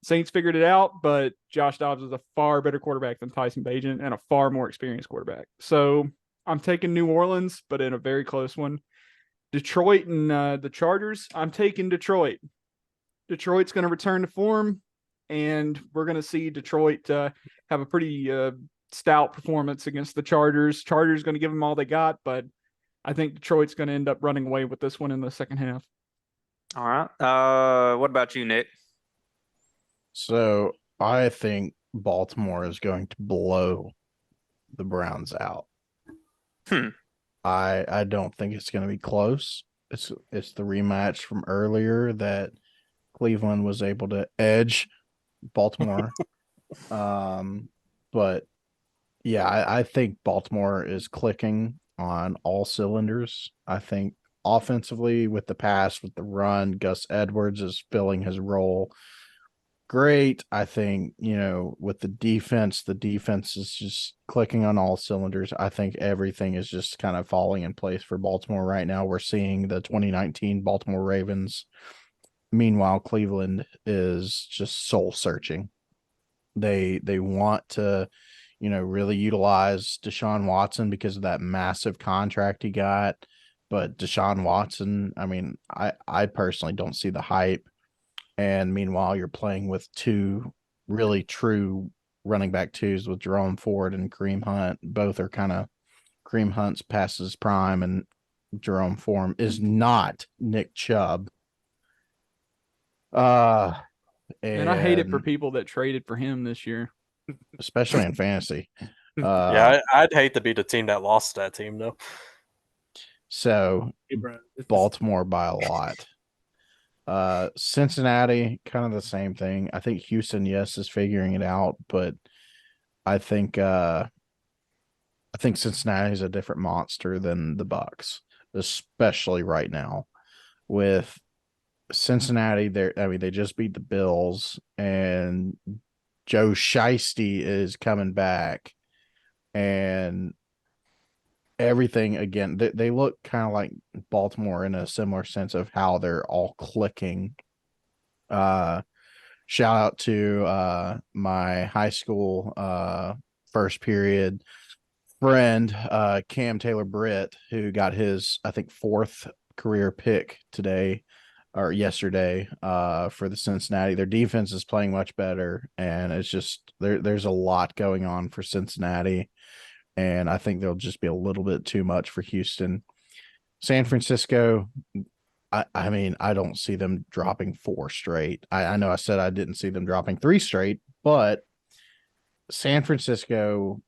Saints figured it out, but Josh Dobbs is a far better quarterback than Tyson Bagent and a far more experienced quarterback. So I'm taking New Orleans, but in a very close one. Detroit and the Chargers, I'm taking Detroit. Detroit's going to return to form, and we're going to see Detroit have a pretty stout performance against the Chargers. Chargers going to give them all they got, but I think Detroit's going to end up running away with this one in the second half. All right. What about you, Nick? So I think Baltimore is going to blow the Browns out. I don't think it's going to be close. It's the rematch from earlier that Cleveland was able to edge Baltimore. But yeah, I think Baltimore is clicking on all cylinders. I think offensively, with the pass, with the run, Gus Edwards is filling his role great. I think, with the defense is just clicking on all cylinders. I think everything is just kind of falling in place for Baltimore right now. We're seeing the 2019 Baltimore Ravens. Meanwhile, Cleveland is just soul searching. They want to, really utilize Deshaun Watson because of that massive contract he got. But Deshaun Watson, I personally don't see the hype. And meanwhile, you're playing with two really true running back twos with Jerome Ford and Kareem Hunt. Both are kind of Kareem Hunt's past his prime, and Jerome Ford is not Nick Chubb. And I hate it for people that traded for him this year, especially in fantasy. Yeah, I'd hate to be the team that lost that team, though. So Baltimore by a lot. Cincinnati, kind of the same thing. I think Houston, yes, is figuring it out, but I think Cincinnati is a different monster than the Bucs, especially right now. With Cincinnati, they just beat the Bills, and Joe Shiesty is coming back, and everything again. They look kind of like Baltimore in a similar sense of how they're all clicking. Shout out to my high school first period friend, Cam Taylor Britt, who got his, I think, 4th career pick today or yesterday for the Cincinnati. Their defense is playing much better, and it's just there's a lot going on for Cincinnati. And I think they'll just be a little bit too much for Houston. San Francisco, I don't see them dropping 4 straight. I know I said I didn't see them dropping 3 straight, but San Francisco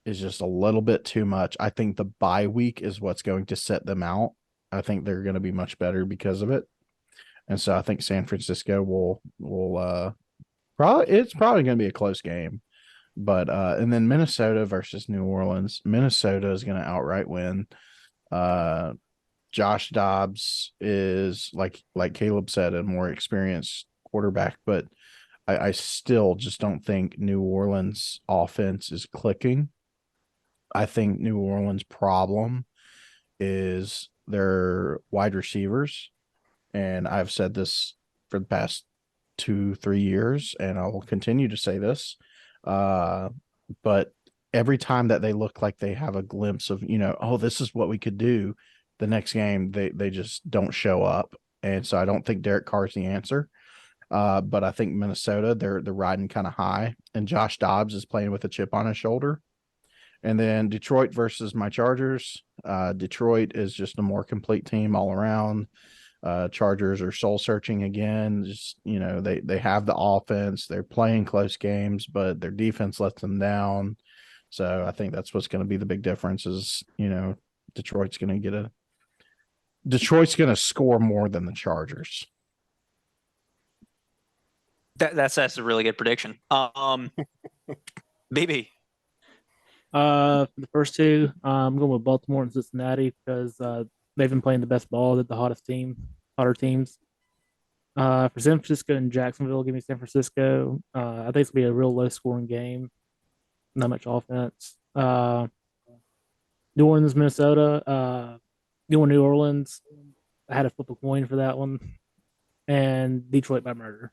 is just a little bit too much. I think the bye week is what's going to set them out. I think they're going to be much better because of it. And so I think San Francisco will it's probably going to be a close game. But and then Minnesota versus New Orleans. Minnesota is going to outright win. Josh Dobbs is like Caleb said, a more experienced quarterback, but I still just don't think New Orleans offense is clicking. I think New Orleans' problem is their wide receivers, and I've said this for the past 2-3 years, and I will continue to say this. But every time that they look like they have a glimpse of, this is what we could do, the next game they just don't show up. And so I don't think Derek Carr's the answer. But I think Minnesota, they're riding kind of high, and Josh Dobbs is playing with a chip on his shoulder. And then Detroit versus my Chargers. Detroit is just a more complete team all around. Chargers are soul searching again. Just, they have the offense. They're playing close games, but their defense lets them down. So I think that's what's going to be the big difference is, Detroit's going to score more than the Chargers. That's a really good prediction. BB. For the first two, I'm going with Baltimore and Cincinnati because they've been playing the best ball at the hotter teams. For San Francisco and Jacksonville, give me San Francisco. I think it's gonna be a real low scoring game, not much offense. New Orleans, Minnesota. New Orleans. I had to flip a coin for that one, and Detroit by murder.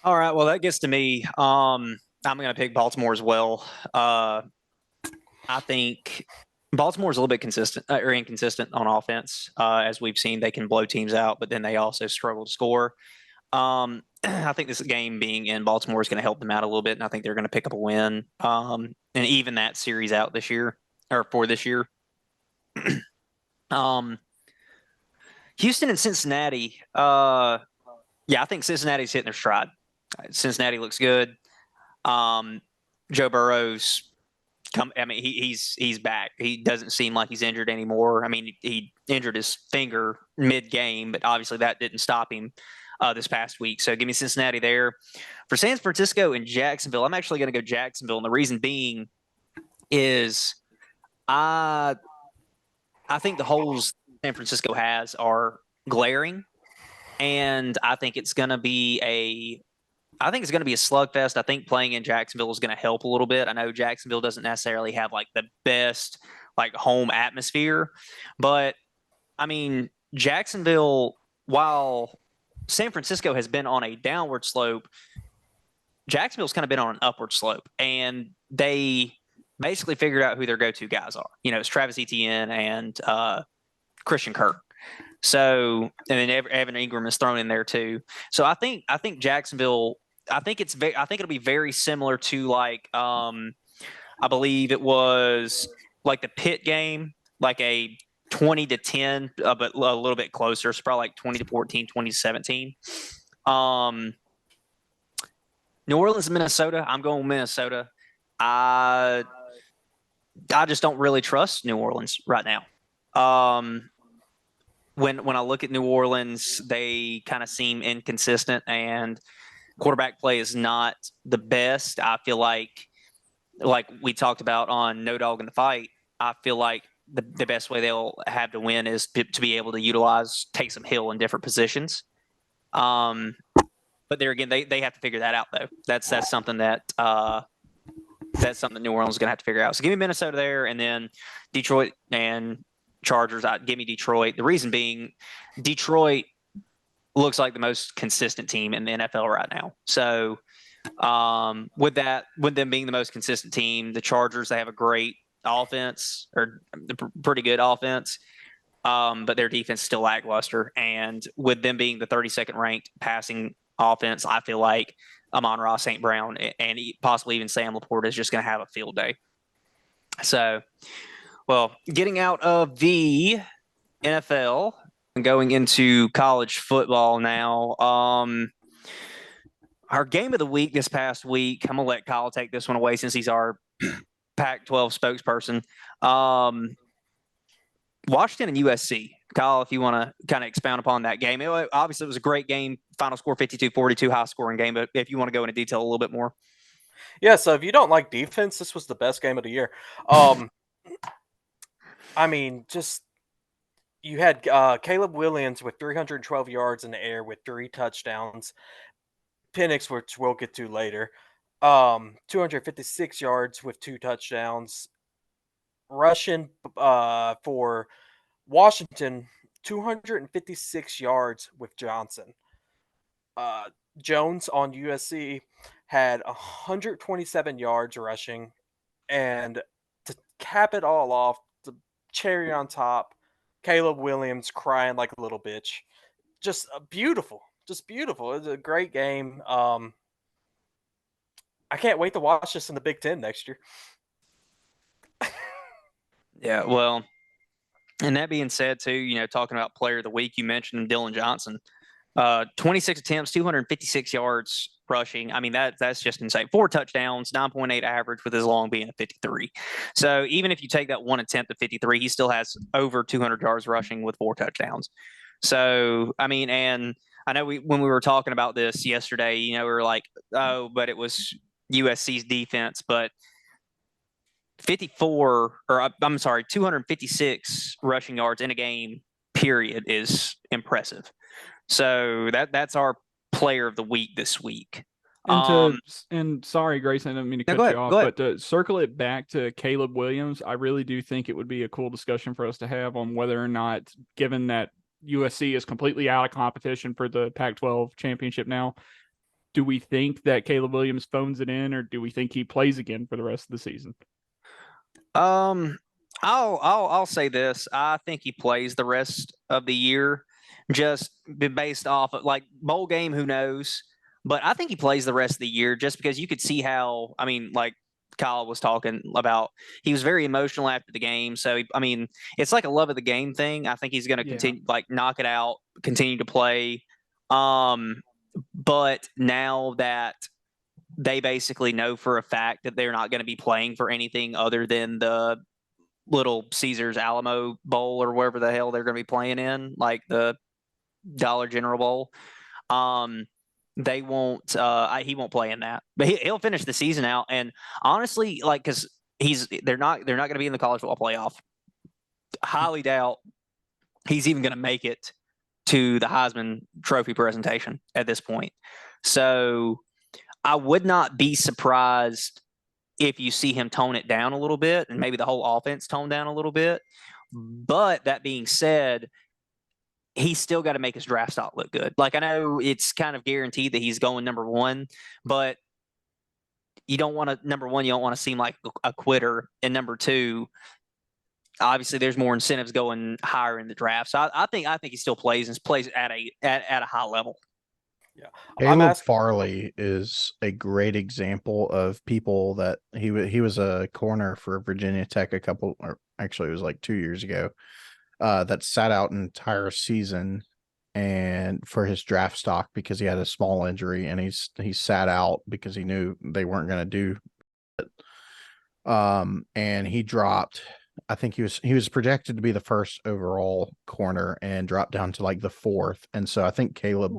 All right. Well, that gets to me. I'm going to pick Baltimore as well. I think Baltimore is a little bit consistent or inconsistent on offense. As we've seen, they can blow teams out, but then they also struggle to score. I think this game being in Baltimore is going to help them out a little bit, and I think they're going to pick up a win and even that series out this year or for this year. Houston and Cincinnati. Yeah, I think Cincinnati's hitting their stride. Cincinnati looks good. Joe Burrow's he's back. He doesn't seem like he's injured anymore. I mean, he injured his finger mid-game, but obviously that didn't stop him this past week. So give me Cincinnati there. For San Francisco and Jacksonville, I'm actually going to go Jacksonville, and the reason being is I think the holes San Francisco has are glaring, and I think it's going to be a slugfest. I think playing in Jacksonville is going to help a little bit. I know Jacksonville doesn't necessarily have like the best like home atmosphere, but I mean, Jacksonville, while San Francisco has been on a downward slope, Jacksonville's kind of been on an upward slope, and they basically figured out who their go-to guys are. You know, it's Travis Etienne and Christian Kirk. So, and then Evan Ingram is thrown in there too. So I think Jacksonville. I think it'll be very similar to like I believe it was like the Pitt game, like a 20-10, but a little bit closer. It's probably like 20-14, 20-17. New Orleans, Minnesota. I'm going Minnesota. I just don't really trust New Orleans right now. When I look at New Orleans, they kind of seem inconsistent, and quarterback play is not the best. I feel like we talked about on No Dog in the Fight, I feel like the best way they'll have to win is to be able to utilize Taysom Hill in different positions. But there again, they have to figure that out though. That's something that New Orleans is going to have to figure out. So give me Minnesota there, and then Detroit and Chargers. Give me Detroit. The reason being, Detroit looks like the most consistent team in the NFL right now. So with them being the most consistent team, the Chargers, they have a great offense or pretty good offense, but their defense is still lackluster. And with them being the 32nd ranked passing offense, I feel like Amon-Ra St. Brown and possibly even Sam Laporta is just going to have a field day. So, well, getting out of the NFL and going into college football now. Our game of the week this past week, I'm going to let Kyle take this one away since he's our Pac-12 spokesperson. Washington and USC. Kyle, if you want to kind of expound upon that game. Obviously, it was a great game. Final score 52-42, high-scoring game. But if you want to go into detail a little bit more. Yeah, so if you don't like defense, this was the best game of the year. I mean, just you had Caleb Williams with 312 yards in the air with 3 touchdowns. Penix, which we'll get to later, 256 yards with 2 touchdowns. Rushing for Washington, 256 yards with Johnson. Jones on USC had 127 yards rushing, and to cap it all off, the cherry on top, Caleb Williams crying like a little bitch. Just beautiful. Just beautiful. It was a great game. I can't wait to watch this in the Big Ten next year. Yeah, well, and that being said, too, talking about player of the week, you mentioned Dylan Johnson. 26 attempts, 256 yards rushing. I mean, that's just insane. 4 touchdowns, 9.8 average with his long being a 53. So even if you take that one attempt at 53, he still has over 200 yards rushing with 4 touchdowns. So, I mean, and I know when we were talking about this yesterday, we were like, oh, but it was USC's defense, but 256 rushing yards in a game, period, is impressive. So that's our player of the week this week. And sorry, Grace, I didn't mean to cut you off, but to circle it back to Caleb Williams, I really do think it would be a cool discussion for us to have on whether or not, given that USC is completely out of competition for the Pac-12 championship now, do we think that Caleb Williams phones it in, or do we think he plays again for the rest of the season? I'll say this. I think he plays the rest of the year, just based off of like bowl game. Who knows? But I think he plays the rest of the year just because you could see how. I mean, like Kyle was talking about, he was very emotional after the game. So it's like a love of the game thing. I think he's going to continue, like knock it out, continue to play. But now that they basically know for a fact that they're not going to be playing for anything other than the Little Caesars Alamo Bowl or wherever the hell they're going to be playing in, like the Dollar General Bowl. They won't. He won't play in that, but he'll finish the season out. And honestly, like, because they're not going to be in the college football playoff. Highly doubt he's even going to make it to the Heisman Trophy presentation at this point. So I would not be surprised if you see him tone it down a little bit, and maybe the whole offense tone down a little bit. But that being said, he's still got to make his draft stock look good. Like, I know it's kind of guaranteed that he's going number one, but you don't want to, number one, you don't want to seem like a quitter. And number two, obviously there's more incentives going higher in the draft. So I think he still plays and plays at a high level. Yeah. Caleb Farley is a great example of people that he was a corner for Virginia Tech it was like 2 years ago, that sat out an entire season and for his draft stock because he had a small injury, and he sat out because he knew they weren't going to do it. And he dropped, I think he was projected to be the first overall corner and dropped down to like the fourth. And so I think Caleb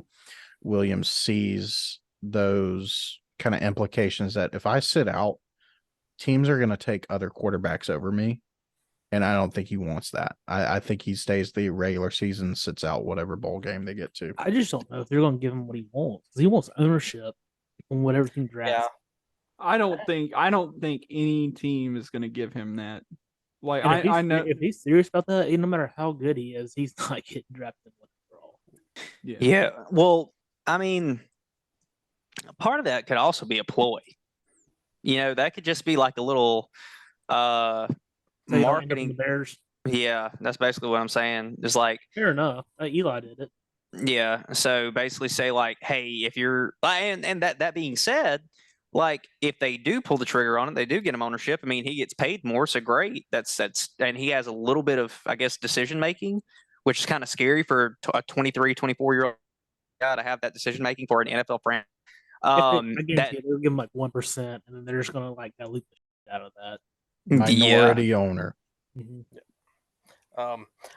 Williams sees those kind of implications that if I sit out, teams are going to take other quarterbacks over me. And I don't think he wants that. I think he stays the regular season, sits out whatever bowl game they get to. I just don't know if they're going to give him what he wants. He wants ownership on whatever team drafts. Yeah. I don't think any team is going to give him that. Like, I know if he's serious about that, no matter how good he is, he's not getting drafted overall. Yeah. Well, I mean, part of that could also be a ploy. That could just be like a little marketing. The Bears. Yeah, that's basically what I'm saying. It's like, fair enough. Eli did it. Yeah. So basically say like, hey, if you're and that being said, like if they do pull the trigger on it, they do get him ownership. I mean, he gets paid more, so great. That's and he has a little bit of, I guess, decision making, which is kind of scary for a 23, 24-year-old guy to have that decision making for an NFL franchise. I guarantee they'll give him like 1%, and then they're just gonna like dilute the shit out of that. Minority owner. Mm-hmm.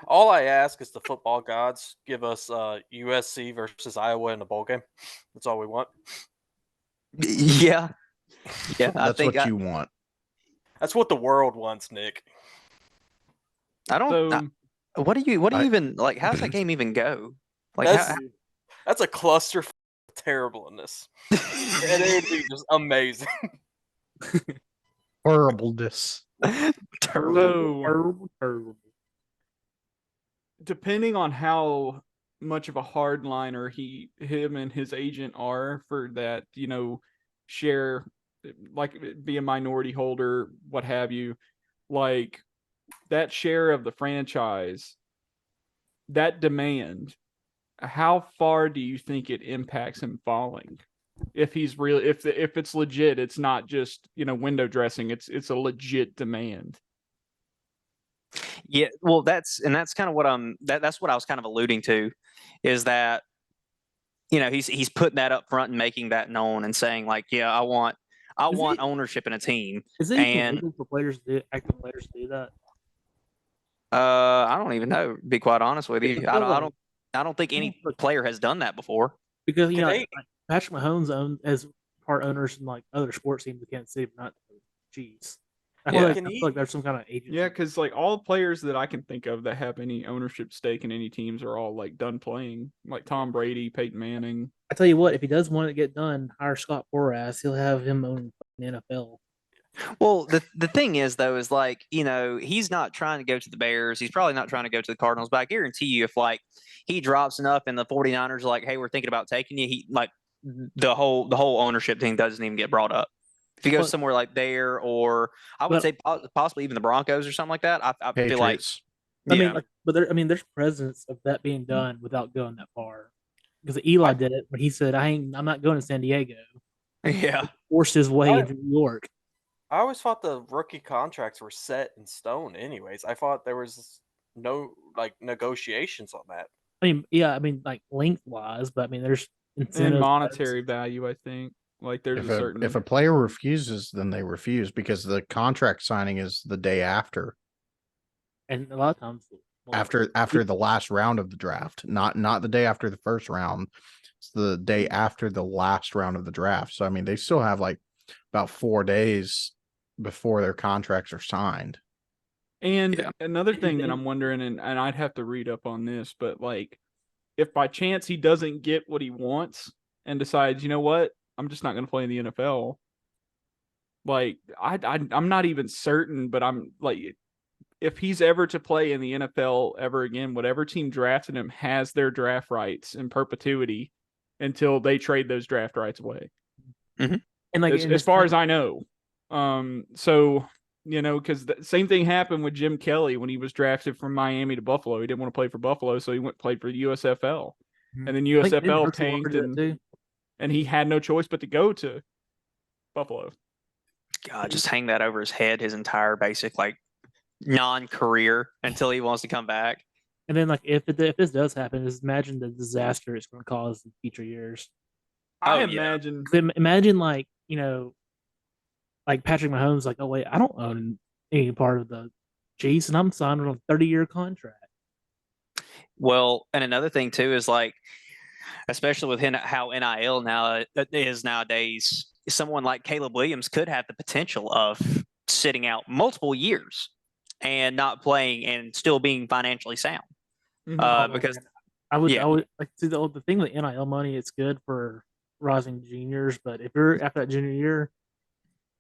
All I ask is the football gods give us USC versus Iowa in a bowl game. That's all we want. Yeah. That's what you want. That's what the world wants, Nick. I don't. What do you even like? How's that game even go? Like that's a cluster of terribleness, and it would be just amazing. Horribleness. Terrible. Depending on how much of a hardliner him and his agent are for that, share, like be a minority holder, what have you, like that share of the franchise, that demand, how far do you think it impacts him falling? If he's real, if it's legit, it's not just window dressing. It's a legit demand. Yeah, well, that's kind of what that's what I was kind of alluding to, is that he's putting that up front and making that known and saying like, yeah, I want ownership in a team. Is it illegal for active players to do that? I don't even know. To be quite honest with you, I don't. I don't think any player has done that before. Because like Patrick Mahomes owned as part owners in like other sports teams in Kansas City, but not the Chiefs. I feel like there's some kind of agency. Yeah, because like all players that I can think of that have any ownership stake in any teams are all like done playing. Like Tom Brady, Peyton Manning. I tell you what, if he does want to get done, hire Scott Boras. He'll have him own the NFL. Well, the thing is though, is like, he's not trying to go to the Bears. He's probably not trying to go to the Cardinals, but I guarantee you if like he drops enough and the 49ers are like, hey, we're thinking about taking you, he like the whole ownership thing doesn't even get brought up. If he goes somewhere like there, or I would say possibly even the Broncos or something like that, I feel like, there's precedence of that being done without going that far. Because Eli did it, but he said, I'm not going to San Diego. Yeah. He forced his way into New York. I always thought the rookie contracts were set in stone anyways. I thought there was no like negotiations on that. Like lengthwise, but there's incentives and monetary value, I think. Like there's a certain if a player refuses, then they refuse because the contract signing is the day after. And a lot of times after the last round of the draft, not the day after the first round. It's the day after the last round of the draft. So they still have like about 4 days before their contracts are signed. And another thing that I'm wondering, and I'd have to read up on this, but like if by chance he doesn't get what he wants and decides, you know what, I'm just not going to play in the NFL. Like I'm not even certain, but I'm like, if he's ever to play in the NFL ever again, whatever team drafted him has their draft rights in perpetuity until they trade those draft rights away. Mm-hmm. And like as far as I know, so because the same thing happened with Jim Kelly when he was drafted from Miami to Buffalo. He didn't want to play for Buffalo, so he went and played for the USFL, and then USFL tanked, and he had no choice but to go to Buffalo. God, just hang that over his head his entire basic like non-career until he wants to come back. And then like if this does happen, just imagine the disaster it's going to cause in future years. Imagine like like Patrick Mahomes, like, oh wait, I don't own any part of the Chiefs, and I'm signed on a 30-year contract. Well, and another thing too is like, especially with how NIL now is nowadays, someone like Caleb Williams could have the potential of sitting out multiple years and not playing and still being financially sound. Because I would like see the thing with NIL money. It's good for rising juniors, but if you're after that junior year,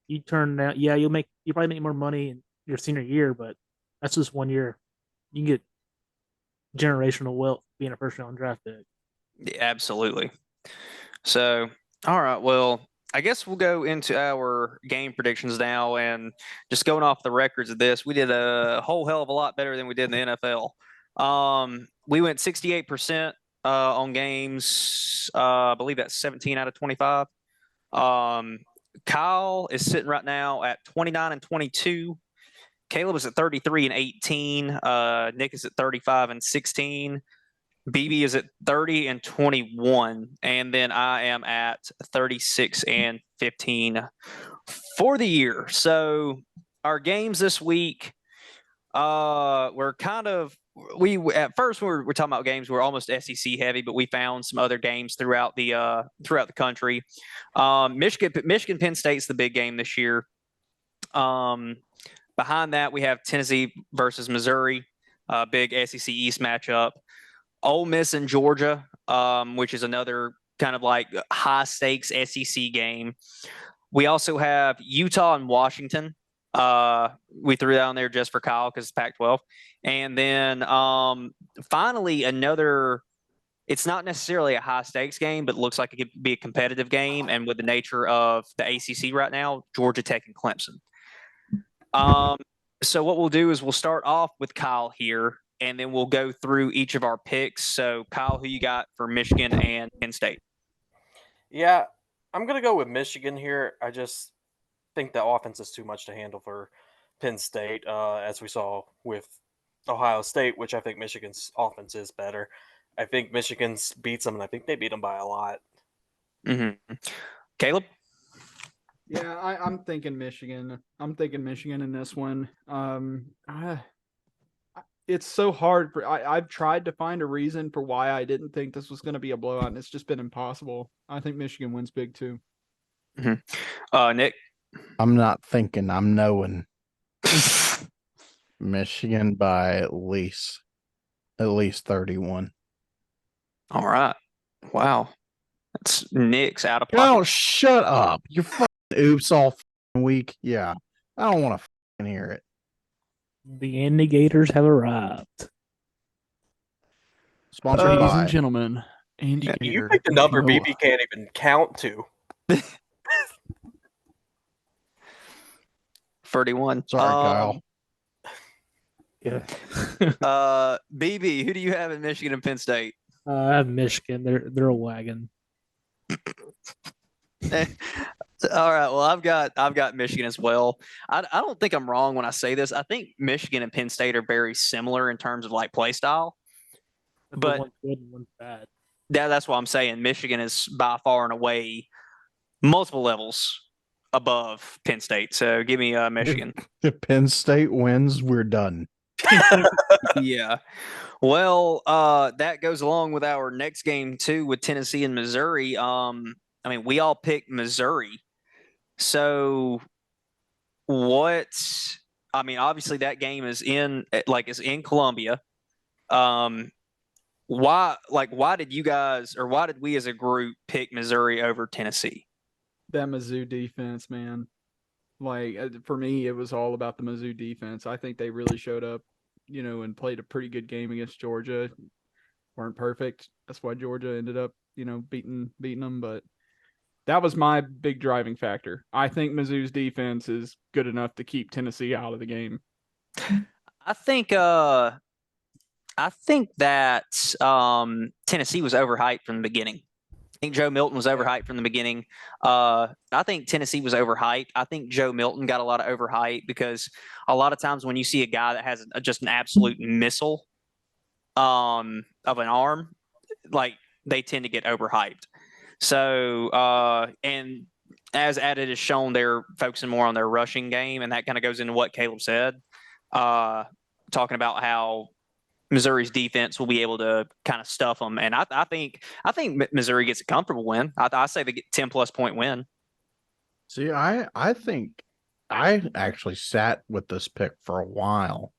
you turn down. Yeah, you probably make more money in your senior year, but that's just 1 year. You can get generational wealth being a first round draft pick. Yeah, absolutely. So, all right, well, I guess we'll go into our game predictions now, and just going off the records of this, we did a whole hell of a lot better than we did in the NFL. We went 68% on games. I believe that's 17 out of 25. Kyle is sitting right now at 29 and 22. Caleb is at 33 and 18. Nick is at 35 and 16. BB is at 30 and 21. And then I am at 36 and 15 for the year. So our games this week, we're kind of, at first we're talking about games we're almost SEC heavy, but we found some other games throughout the country. Michigan Penn State's the big game this year. Behind that we have Tennessee versus Missouri, big SEC East matchup. Ole Miss and Georgia, which is another kind of like high stakes SEC game. We also have Utah and Washington. We threw that on there just for Kyle because it's Pac-12. And then finally another, it's not necessarily a high stakes game, but it looks like it could be a competitive game. And with the nature of the ACC right now, Georgia Tech and Clemson. So what we'll do is we'll start off with Kyle here, and then we'll go through each of our picks. So Kyle, who you got for Michigan and Penn State? Yeah, I'm going to go with Michigan here. I just think the offense is too much to handle for Penn State, as we saw with Ohio State, which I think Michigan's offense is better. I think Michigan's beats them, and I think they beat them by a lot. Mm-hmm. Caleb? Yeah, I'm thinking Michigan. I'm thinking Michigan in this one. it's so hard for I've tried to find a reason for why I didn't think this was going to be a blowout, and it's just been impossible. I think Michigan wins big too. Nick. I'm not thinking, I'm knowing. Michigan by at least 31. All right. Wow. That's Nick's out of Oh, pocket. shut up. You're fucking oops all fucking week. Yeah. I don't want to fucking hear it. The Andygators have arrived. Sponsored Ladies by and gentlemen, Andygator. You picked a number BP can't even count to. 31. Sorry, Kyle. Yeah. BB, who do you have in Michigan and Penn State? I have Michigan. They're a wagon. All right. Well, I've got Michigan as well. I don't think I'm wrong when I say this. I think Michigan and Penn State are very similar in terms of like play style. But one's good and one's bad. That's what I'm saying. Michigan is by far and away multiple levels above Penn State. So give me Michigan. If Penn State wins, we're done. Yeah. Well, that goes along with our next game too with Tennessee and Missouri. I mean, we all picked Missouri. So obviously that game is in Columbia. Why did you guys, or why did we as a group pick Missouri over Tennessee? That Mizzou defense, man. Like, for me, it was all about the Mizzou defense. I think they really showed up, and played a pretty good game against Georgia. Weren't perfect. That's why Georgia ended up, beating them. But that was my big driving factor. I think Mizzou's defense is good enough to keep Tennessee out of the game. I think that Tennessee was overhyped from the beginning. I think Joe Milton was overhyped from the beginning. I think Tennessee was overhyped. I think Joe Milton got a lot of overhype because a lot of times when you see a guy that has just an absolute missile of an arm, like they tend to get overhyped. So, and as added is shown, they're focusing more on their rushing game, and that kind of goes into what Caleb said, talking about how Missouri's defense will be able to kind of stuff them. And I think Missouri gets a comfortable win. I say they get 10+ point win. See, I think I actually sat with this pick for a while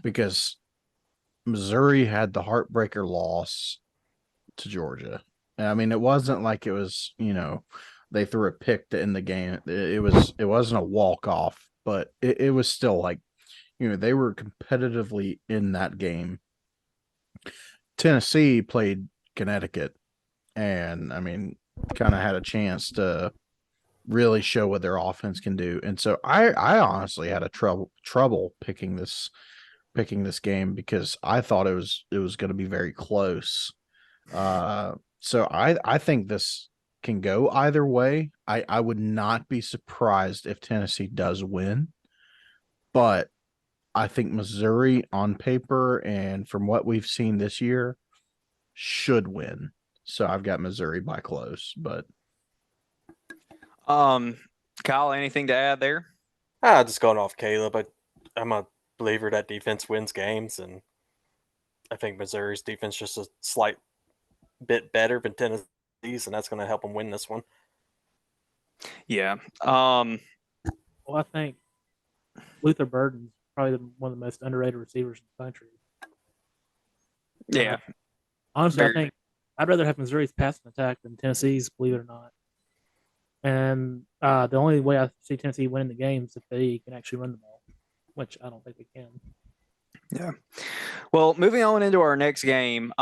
because Missouri had the heartbreaker loss to Georgia. I mean, it wasn't like it was, they threw a pick to end the game. It wasn't a walk-off, but it was still like, they were competitively in that game. Tennessee played Connecticut and, I mean, kind of had a chance to really show what their offense can do. And so I honestly had a trouble picking this game because I thought it was going to be very close. So I think this can go either way. I would not be surprised if Tennessee does win, but I think Missouri on paper and from what we've seen this year should win. So I've got Missouri by close, but Kyle, anything to add there? Just going off Caleb, I'm a believer that defense wins games, and I think Missouri's defense just a slight bit better than Tennessee's, and that's going to help them win this one. Yeah. Well, I think Luther Burden's probably one of the most underrated receivers in the country. Yeah. Honestly, I think I'd rather have Missouri's passing attack than Tennessee's, believe it or not. And the only way I see Tennessee winning the game is if they can actually run the ball, which I don't think they can. Yeah. Well, moving on into our next game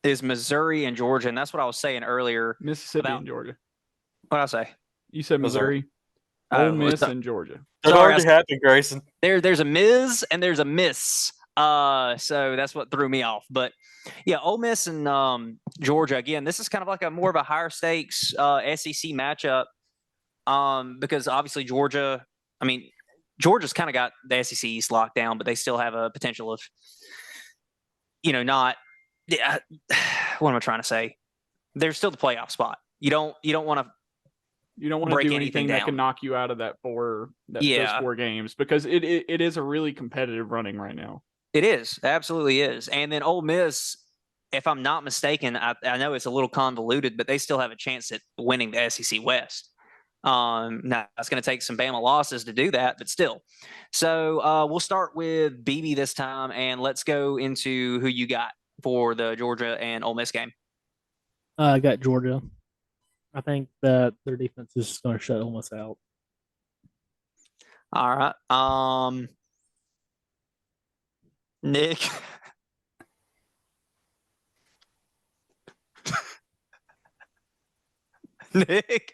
is Missouri and Georgia, and that's what I was saying earlier. Mississippi and Georgia. What did I say? You said Missouri. Ole Miss and Georgia. It already happened, Grayson. There's a Ms. and there's a Miss. So that's what threw me off. But yeah, Ole Miss and Georgia, again, this is kind of like a more of a higher stakes SEC matchup. Because obviously Georgia's kind of got the SEC East locked down, but they still have a potential of, not what am I trying to say? There's still the playoff spot. You don't want to You don't want to break do anything anything that can down. knock you out of those Yeah. 4 games, because those 4 games, because it is a really competitive running right now. It is, absolutely is. And then Ole Miss, if I'm not mistaken, I know it's a little convoluted, but they still have a chance at winning the SEC West. Now it's going to take some Bama losses to do that, but still. So we'll start with BB this time, and let's go into who you got for the Georgia and Ole Miss game. I got Georgia. I think that their defense is just going to shut Ole Miss out. All right. Nick. Nick.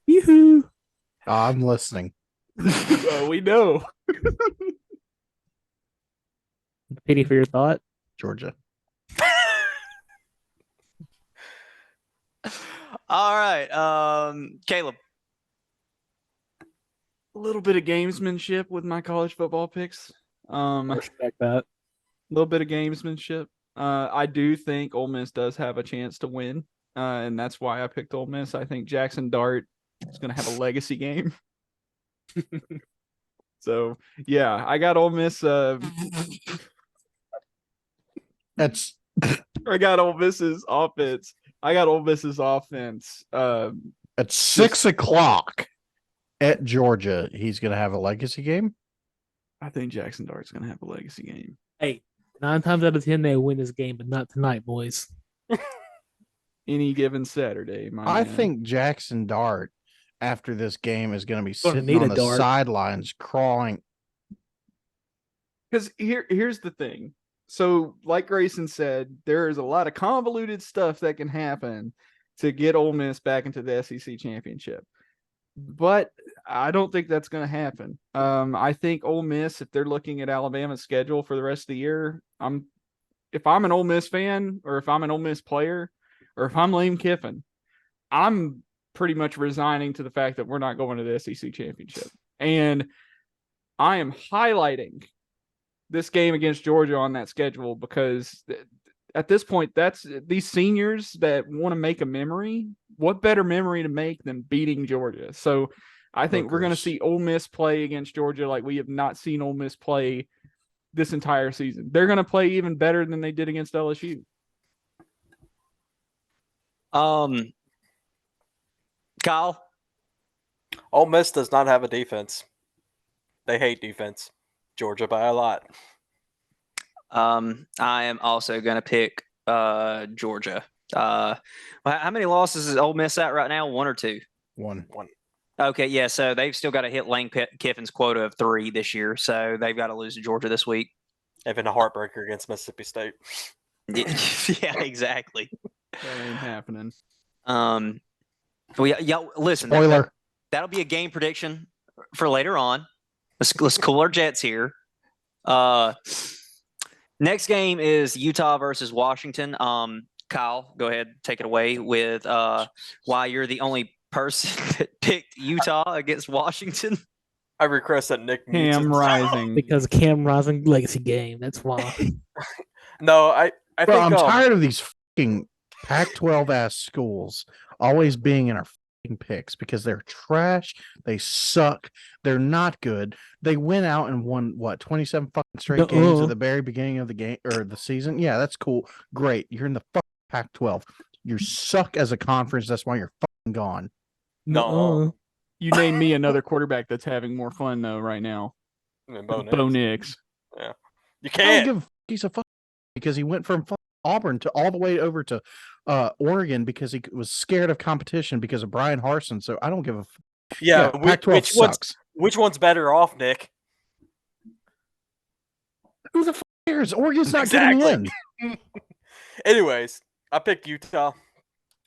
Yoo-hoo. I'm listening. We know. Pity for your thought. Georgia. All right. Caleb. A little bit of gamesmanship with my college football picks. I respect that. A little bit of gamesmanship. I do think Ole Miss does have a chance to win, and that's why I picked Ole Miss. I think Jackson Dart is going to have a legacy game. So, yeah, I got Ole Miss. That's I got Ole Miss's offense. at 6 o'clock at Georgia. He's going to have a legacy game. I think Jackson Dart's going to have a legacy game. Hey, 9 times out of 10 they win this game, but not tonight, boys. Any given Saturday, I think Jackson Dart, after this game, is going to be Gonna sitting need on a the dart. sidelines crawling. Because here's the thing. So, like Grayson said, there is a lot of convoluted stuff that can happen to get Ole Miss back into the SEC championship. But I don't think that's going to happen. I think Ole Miss, if they're looking at Alabama's schedule for the rest of the year, if I'm an Ole Miss fan, or if I'm an Ole Miss player, or if I'm Lane Kiffin, I'm pretty much resigning to the fact that we're not going to the SEC championship. And I am highlighting this game against Georgia on that schedule, because at this point, that's these seniors that want to make a memory. What better memory to make than beating Georgia? So I think we're going to see Ole Miss play against Georgia like we have not seen Ole Miss play this entire season. They're going to play even better than they did against LSU. Kyle. Ole Miss does not have a defense. They hate defense. Georgia by a lot. I am also going to pick Georgia. How many losses is Ole Miss at right now? 1 or 2? One. Okay, yeah. So they've still got to hit Lane Kiffin's quota of 3 this year. So they've got to lose to Georgia this week. Having a heartbreaker against Mississippi State. Yeah, exactly. That ain't happening. Listen. Spoiler. That'll be a game prediction for later on. Let's cool our jets here. Next game is Utah versus Washington. Kyle, go ahead, take it away with why you're the only person that picked Utah against Washington. I request that Nick mutes Cam it. Rising. Because Cam Rising legacy game. That's why. No, I Bro, think I'm tired of these fucking Pac-12 ass schools always being in our fucking picks because they're trash. They suck. They're not good. They went out and won 27 fucking straight games at the very beginning of the game or the season. Yeah, that's cool. Great. You're in the fucking Pac-12. You suck as a conference. That's why you're fucking gone. No. You name me another quarterback that's having more fun though right now. Bo Nix. Yeah, you I don't can't. give a he's a fuck because he went from Auburn to all the way over to Oregon because he was scared of competition because of Brian Harsin. So I don't give a Yeah, Pac-12 sucks. Which one's better off, Nick? Who the fuck cares? Oregon's not Exactly. getting in. Anyways, I picked Utah.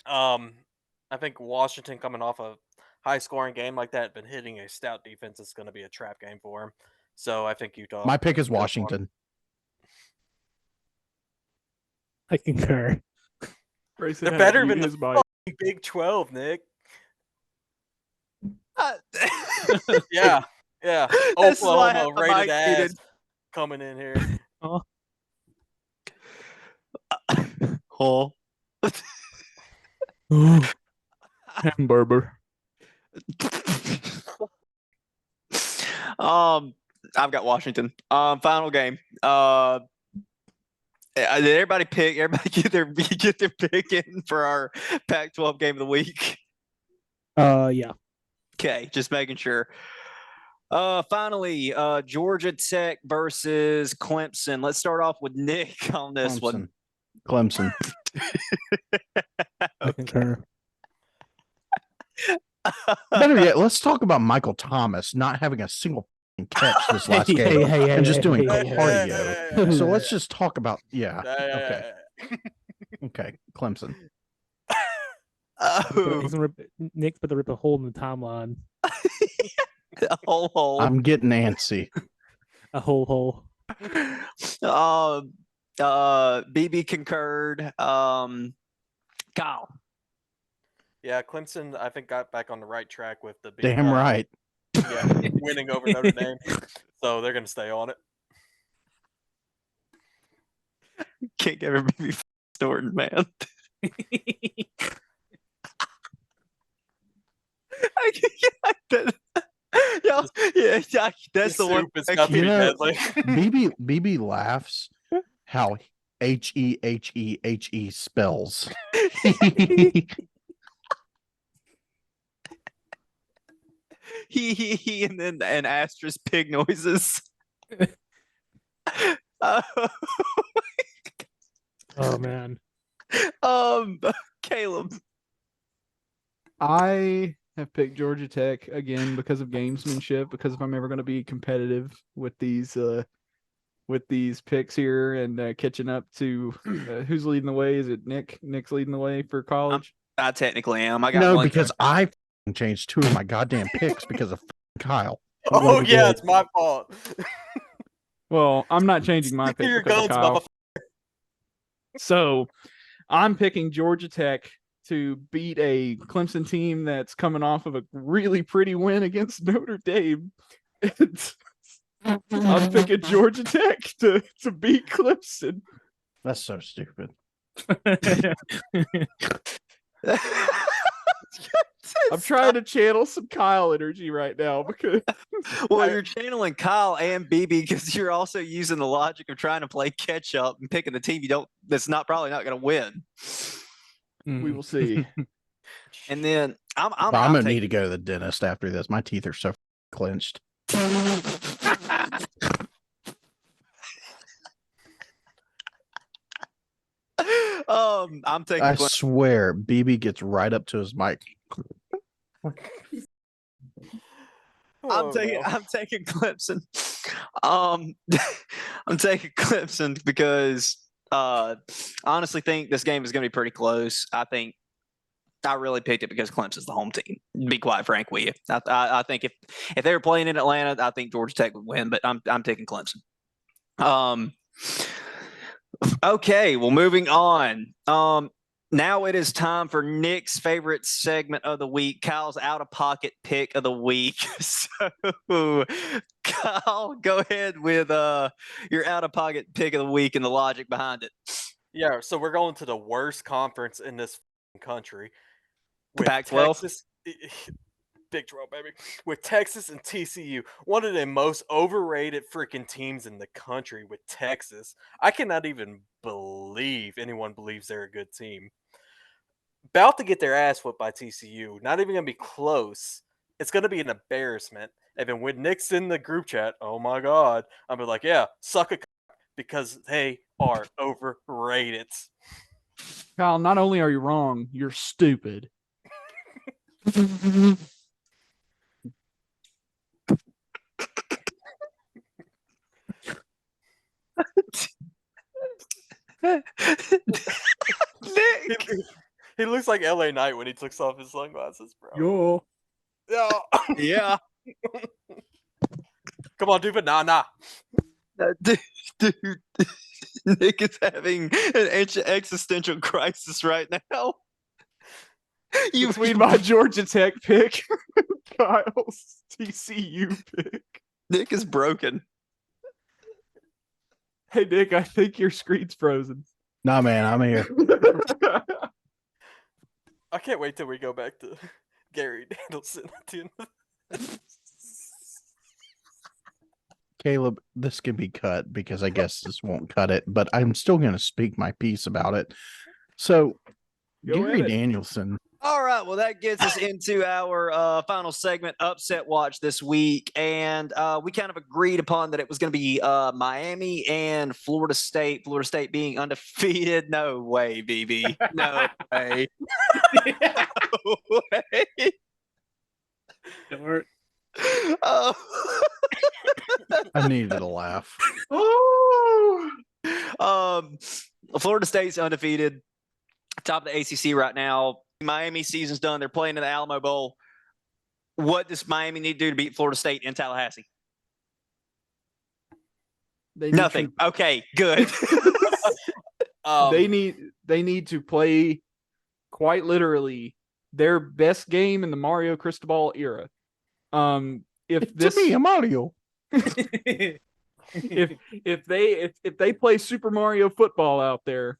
I think Washington coming off a high-scoring game like that, been hitting a stout defense. It's going to be a trap game for him. So I think Utah. My pick is Washington. I concur. They're better than the Big 12, Nick. Yeah. Oklahoma rated ass coming in here. Hamburger. I've got Washington. Final game. Did everybody pick? Everybody get their pick in for our Pac-12 game of the week. Yeah. Okay, just making sure. Finally, Georgia Tech versus Clemson. Let's start off with Nick on this one. Clemson. I concur. Better yet, let's talk about Michael Thomas not having a single catch this last game and just doing cardio. So let's just talk about okay. Okay, Clemson. Nick's about to rip a hole in the timeline. A whole hole. I'm getting antsy. A whole hole. BB concurred. Kyle. Yeah, Clemson, I think, got back on the right track with the Damn right. Yeah, winning over Notre Dame. So they're going to stay on it. Can't get everybody Thornton, man. Yeah, that's the one. BB laughs how Hehe spells. He and then and asterisk pig noises. Oh man. Caleb. I have picked Georgia Tech again because of gamesmanship, because if I'm ever going to be competitive with these picks here and catching up to who's leading the way. Is it Nick? Nick's leading the way for college? I technically am. I got because I changed 2 of my goddamn picks because of Kyle. Oh yeah, it's my fault. Well, I'm not changing my pick because of Kyle. So I'm picking Georgia Tech to beat a Clemson team that's coming off of a really pretty win against Notre Dame. I'm picking Georgia Tech to beat Clemson. That's so stupid. I'm trying to channel some Kyle energy right now because you're channeling Kyle and BB because you're also using the logic of trying to play catch up and picking the team that's probably not going to win. We will see. And then I'm gonna need to go to the dentist after this. My teeth are so clenched. I'm taking. I swear, BB gets right up to his mic. I'm taking Clemson. I'm taking Clemson because I honestly think this game is going to be pretty close. I really picked it because Clemson's the home team. To be quite frank with you, I think if they were playing in Atlanta, I think Georgia Tech would win. But I'm taking Clemson. Okay, well, moving on. Now it is time for Nick's favorite segment of the week, Kyle's out-of-pocket pick of the week. So, Kyle, go ahead with your out-of-pocket pick of the week and the logic behind it. Yeah, so we're going to the worst conference in this country. Pac-12? Big 12, baby. With Texas and TCU, one of the most overrated freaking teams in the country with Texas. I cannot even believe anyone believes they're a good team. About to get their ass whooped by TCU. Not even going to be close. It's going to be an embarrassment. And then when Nick's in the group chat, oh my God, I'm be like, yeah, suck a because they are overrated. Kyle, not only are you wrong, you're stupid. Nick. He looks like LA Knight when he takes off his sunglasses, bro. Yeah. Come on, dude, but nah. Dude, Nick is having an existential crisis right now. Between my Georgia Tech pick, Kyle's TCU pick. Nick is broken. Hey, Nick, I think your screen's frozen. Nah, man, I'm here. I can't wait till we go back to Gary Danielson at the end of Caleb, this can be cut because I guess this won't cut it, but I'm still going to speak my piece about it. So, Go Gary ahead. Danielson. All right, well, that gets us into our final segment, Upset Watch this week. And we kind of agreed upon that it was going to be Miami and Florida State. Florida State being undefeated. No way, BB. No way. No way. Short. Oh. I needed a laugh. Florida State's undefeated, top of the ACC right now. Miami season's done. They're playing in the Alamo Bowl. What does Miami need to do to beat Florida State in Tallahassee? Nothing. Okay, good. They need to play quite literally their best game in the Mario Cristobal era. If To me, Mario. if they play Super Mario football out there,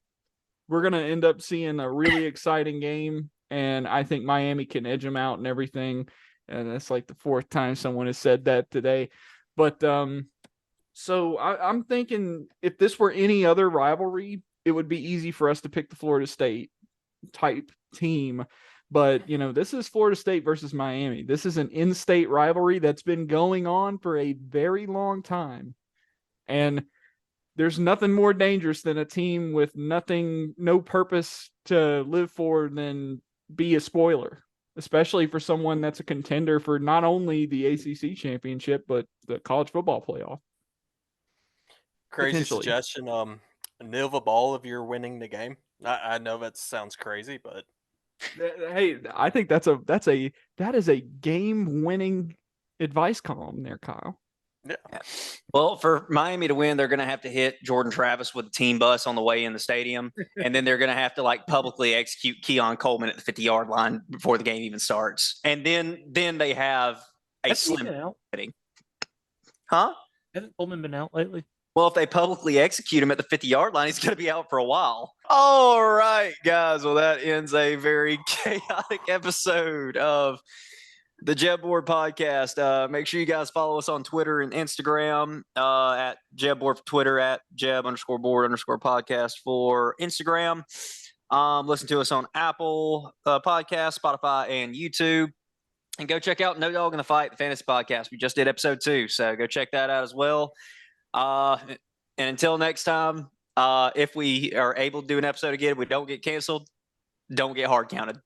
we're gonna end up seeing a really exciting game, and I think Miami can edge them out and everything. And that's like the fourth time someone has said that today. But so I'm thinking if this were any other rivalry, it would be easy for us to pick the Florida State type team. But, this is Florida State versus Miami. This is an in-state rivalry that's been going on for a very long time. And there's nothing more dangerous than a team with no purpose to live for than be a spoiler, especially for someone that's a contender for not only the ACC championship, but the college football playoff. Crazy suggestion. Nova Ball if you're winning the game. I know that sounds crazy, but hey, I think that is a game-winning advice column there, Kyle. Yeah. Well, for Miami to win, they're going to have to hit Jordan Travis with a team bus on the way in the stadium. And then they're going to have to publicly execute Keon Coleman at the 50-yard line before the game even starts. And then they have a slim fitting. Huh? Hasn't Coleman been out lately? Well, if they publicly execute him at the 50-yard line, he's going to be out for a while. All right, guys. Well, that ends a very chaotic episode of the JEB Board podcast. Make sure you guys follow us on Twitter and Instagram at JEB Board for Twitter, at JEB_Board_podcast for Instagram. Listen to us on Apple Podcasts, Spotify, and YouTube. And go check out No Dog in the Fight, the fantasy podcast. We just did episode 2, so go check that out as well. And until next time, if we are able to do an episode again, we don't get canceled, don't get hard counted.